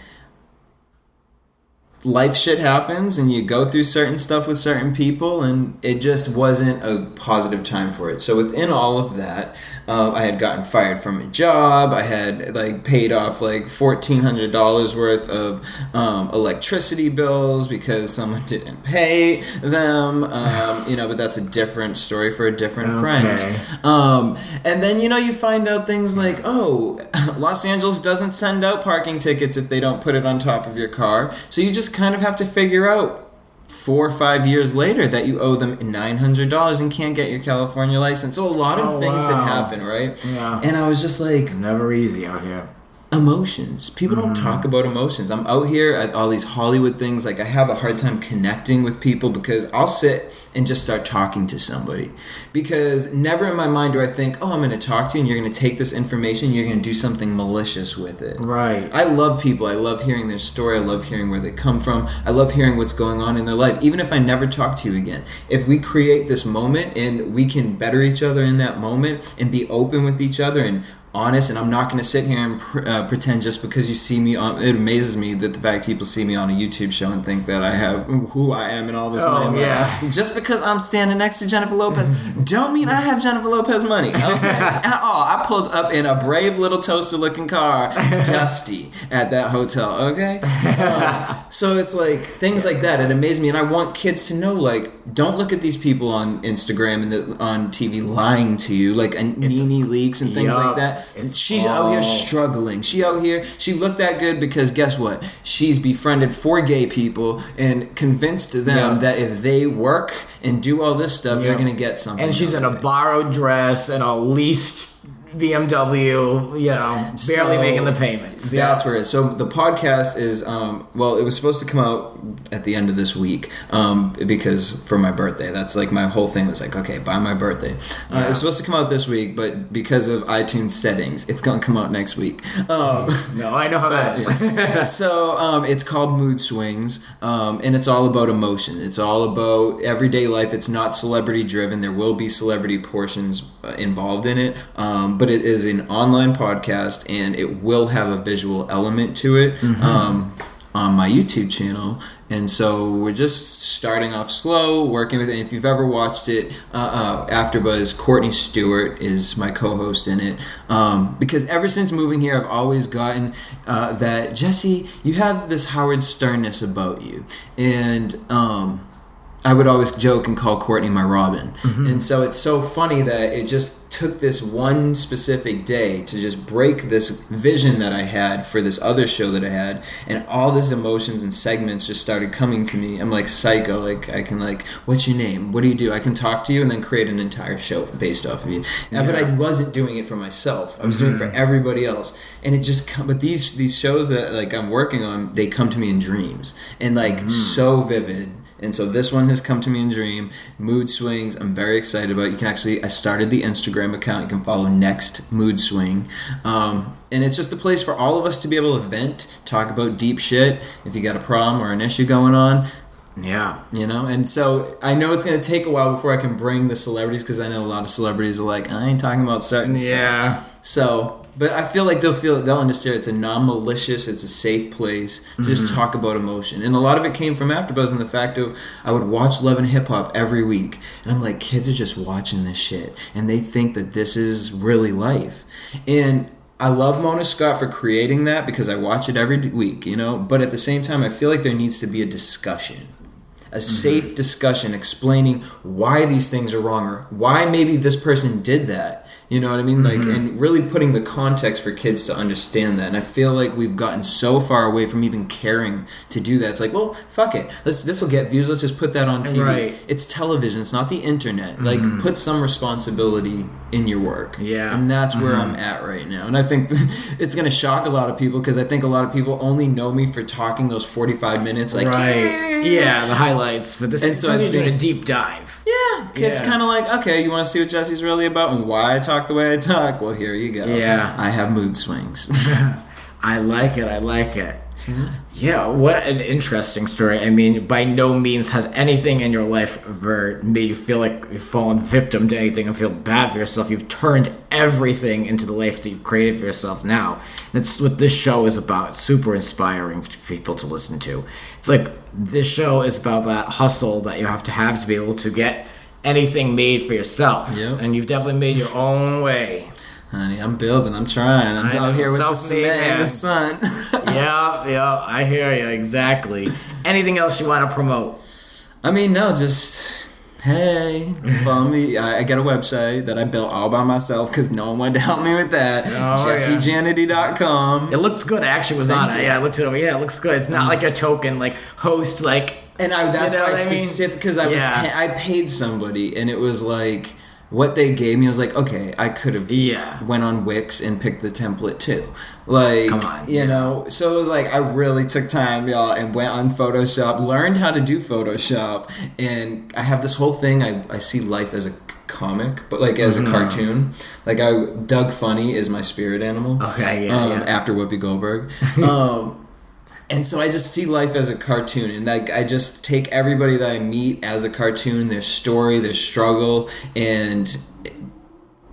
Speaker 3: life shit happens and you go through certain stuff with certain people and it just wasn't a positive time for it. So within all of that, I had gotten fired from a job. I had like paid off like $1,400 worth of electricity bills because someone didn't pay them, but that's a different story for a different friend. And then, you find out things like, oh, Los Angeles doesn't send out parking tickets if they don't put it on top of your car. So you just kind of have to figure out 4 or 5 years later that you owe them $900 and can't get your California license. So a lot of things had happened, right? Yeah. And I was just like...
Speaker 2: Never easy out here.
Speaker 3: Emotions. People don't talk about emotions. I'm out here at all these Hollywood things. Like, I have a hard time connecting with people because I'll sit and just start talking to somebody. Because never in my mind do I think, oh, I'm going to talk to you and you're going to take this information, you're going to do something malicious with it.
Speaker 2: Right.
Speaker 3: I love people. I love hearing their story. I love hearing where they come from. I love hearing what's going on in their life. Even if I never talk to you again. If we create this moment and we can better each other in that moment and be open with each other and honest, and I'm not going to sit here and pretend just because you see me on... It amazes me that the fact people see me on a YouTube show and think that I have who I am and all this money. Just because I'm standing next to Jennifer Lopez don't mean I have Jennifer Lopez money. Okay? At all. I pulled up in a brave little toaster-looking car, dusty, at that hotel. Okay? So it's like things like that. It amazes me, and I want kids to know, like, don't look at these people on Instagram and on TV lying to you, like Nene Leakes and things like that. She's out here struggling. She looked that good because guess what? She's befriended 4 gay people and convinced them that if they work and do all this stuff, they're going to get something.
Speaker 2: And she's in a borrowed dress and a leased BMW, barely making the payments.
Speaker 3: That's where it is. So the podcast is, it was supposed to come out at the end of this week because for my birthday. That's like my whole thing was like, okay, by my birthday. It was supposed to come out this week, but because of iTunes settings, it's going to come out next week.
Speaker 2: No, I know how that is.
Speaker 3: So it's called Mood Swings, and it's all about emotion. It's all about everyday life. It's not celebrity driven. There will be celebrity portions involved in it. But it is an online podcast, and it will have a visual element to it on my YouTube channel. And so we're just starting off slow, working with it. And if you've ever watched it, AfterBuzz, Courtney Stewart is my co-host in it. Because ever since moving here, I've always gotten that, Jesse, you have this Howard Sternness about you. And I would always joke and call Courtney my Robin. And so it's so funny that it just took this one specific day to just break this vision that I had for this other show that I had, and all these emotions and segments just started coming to me. I'm like psycho. Like I can like, what's your name? What do you do? I can talk to you and then create an entire show based off of you. Yeah. But I wasn't doing it for myself. I was doing it for everybody else. And it just but these shows that like I'm working on, they come to me in dreams and like so vivid. And so this one has come to me in dream. Mood Swings, I'm very excited about. You can actually, I started the Instagram account. You can follow Next Mood Swing. And it's just a place for all of us to be able to vent, talk about deep shit. If you got a problem or an issue going on.
Speaker 2: Yeah.
Speaker 3: You know, and so I know it's going to take a while before I can bring the celebrities, because I know a lot of celebrities are like, I ain't talking about certain stuff. So... But I feel like they'll understand it's a non-malicious, it's a safe place to just talk about emotion. And a lot of it came from AfterBuzz and the fact of I would watch Love and Hip Hop every week. And I'm like, kids are just watching this shit. And they think that this is really life. And I love Mona Scott for creating that because I watch it every week, you know. But at the same time, I feel like there needs to be a discussion. A safe discussion explaining why these things are wrong or why maybe this person did that. You know what I mean? Like, and really putting the context for kids to understand that. And I feel like we've gotten so far away from even caring to do that. It's like, well, fuck it. This will get views. Let's just put that on TV.
Speaker 2: Right.
Speaker 3: It's television. It's not the internet. Like, put some responsibility in your work.
Speaker 2: Yeah.
Speaker 3: And that's where I'm at right now. And I think it's going to shock a lot of people because I think a lot of people only know me for talking those 45 minutes. Like,
Speaker 2: yeah, the highlights. But this is you're doing a deep dive.
Speaker 3: Yeah, it's kind of like, okay, you want to see what Jesse's really about and why I talk the way I talk? Well, here you go.
Speaker 2: Yeah.
Speaker 3: I have mood swings.
Speaker 2: I like it. Yeah, what an interesting story. I mean, by no means has anything in your life ever made you feel like you've fallen victim to anything and feel bad for yourself. You've turned everything into the life that you've created for yourself now. That's what this show is about. It's super inspiring for people to listen to. It's like this show is about that hustle that you have to be able to get anything made for yourself.
Speaker 3: Yep.
Speaker 2: And you've definitely made your own way.
Speaker 3: Honey, I'm building. I'm trying. I'm out here with the cement and the sun.
Speaker 2: Yeah, I hear you. Exactly. Anything else you want to promote?
Speaker 3: I mean, no, just, hey, follow me. I got a website that I built all by myself because no one wanted to help me with that. JesseJanady.com.
Speaker 2: It looks good. I actually was on it. Yeah, I looked it over. Yeah, it looks good. It's not like a token, like, host, like...
Speaker 3: And that's why I specific, because I paid somebody, and it was like... What they gave me, I was like, okay, I could have went on Wix and picked the template too. Like, come on, you know? So it was like, I really took time, y'all, and went on Photoshop, learned how to do Photoshop, and I have this whole thing, I see life as a comic, but like as a cartoon. Like, Doug Funny is my spirit animal.
Speaker 2: Okay,
Speaker 3: after Whoopi Goldberg. And so I just see life as a cartoon, and like I just take everybody that I meet as a cartoon, their story, their struggle, and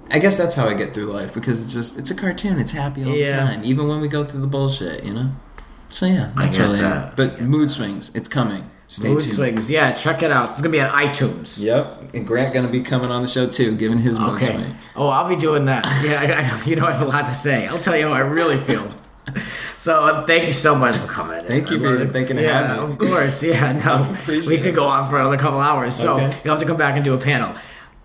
Speaker 3: I guess that's how I get through life, because it's a cartoon. It's happy all the time, even when we go through the bullshit, you know? So yeah, that's really it. But Mood Swings, it's coming. Stay tuned. Mood Swings,
Speaker 2: yeah, check it out. It's going to be on iTunes.
Speaker 3: Yep. And Grant going to be coming on the show too, giving his mood swing.
Speaker 2: Oh, I'll be doing that. Yeah, I have a lot to say. I'll tell you how I really feel. So thank you so much for coming.
Speaker 3: Thank you for thinking of me.
Speaker 2: Yeah, of course. Yeah, no, we could go on for another couple hours. So you'll have to come back and do a panel.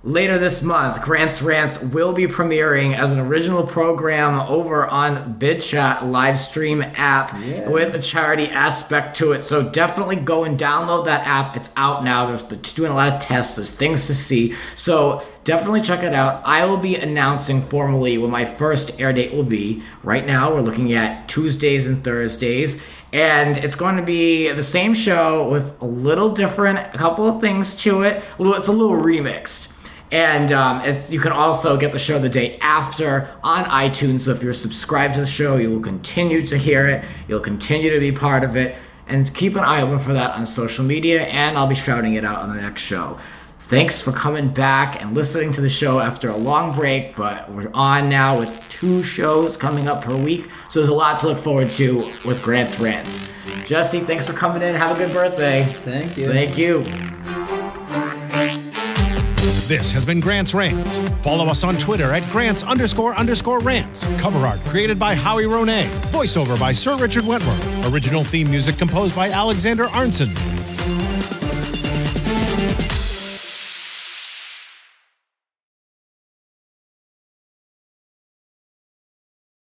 Speaker 2: Later this month, Grant's Rants will be premiering as an original program over on BidChat live stream app with a charity aspect to it. So definitely go and download that app. It's out now. They're doing a lot of tests. There's things to see. So definitely check it out. I will be announcing formally when my first air date will be. Right now, we're looking at Tuesdays and Thursdays. And it's going to be the same show with a little different, a couple of things to it. It's a little remixed. And you can also get the show the day after on iTunes. So if you're subscribed to the show, you will continue to hear it. You'll continue to be part of it. And keep an eye open for that on social media. And I'll be shouting it out on the next show. Thanks for coming back and listening to the show after a long break. But we're on now with 2 shows coming up per week. So there's a lot to look forward to with Grant's Rants. Jesse, thanks for coming in. Have a good birthday.
Speaker 3: Thank you.
Speaker 2: Thank you.
Speaker 1: This has been Grant's Rants. Follow us on Twitter at Grants__Rants. Cover art created by Howie Ronay. Voiceover by Sir Richard Wentworth. Original theme music composed by Alexander Arnson.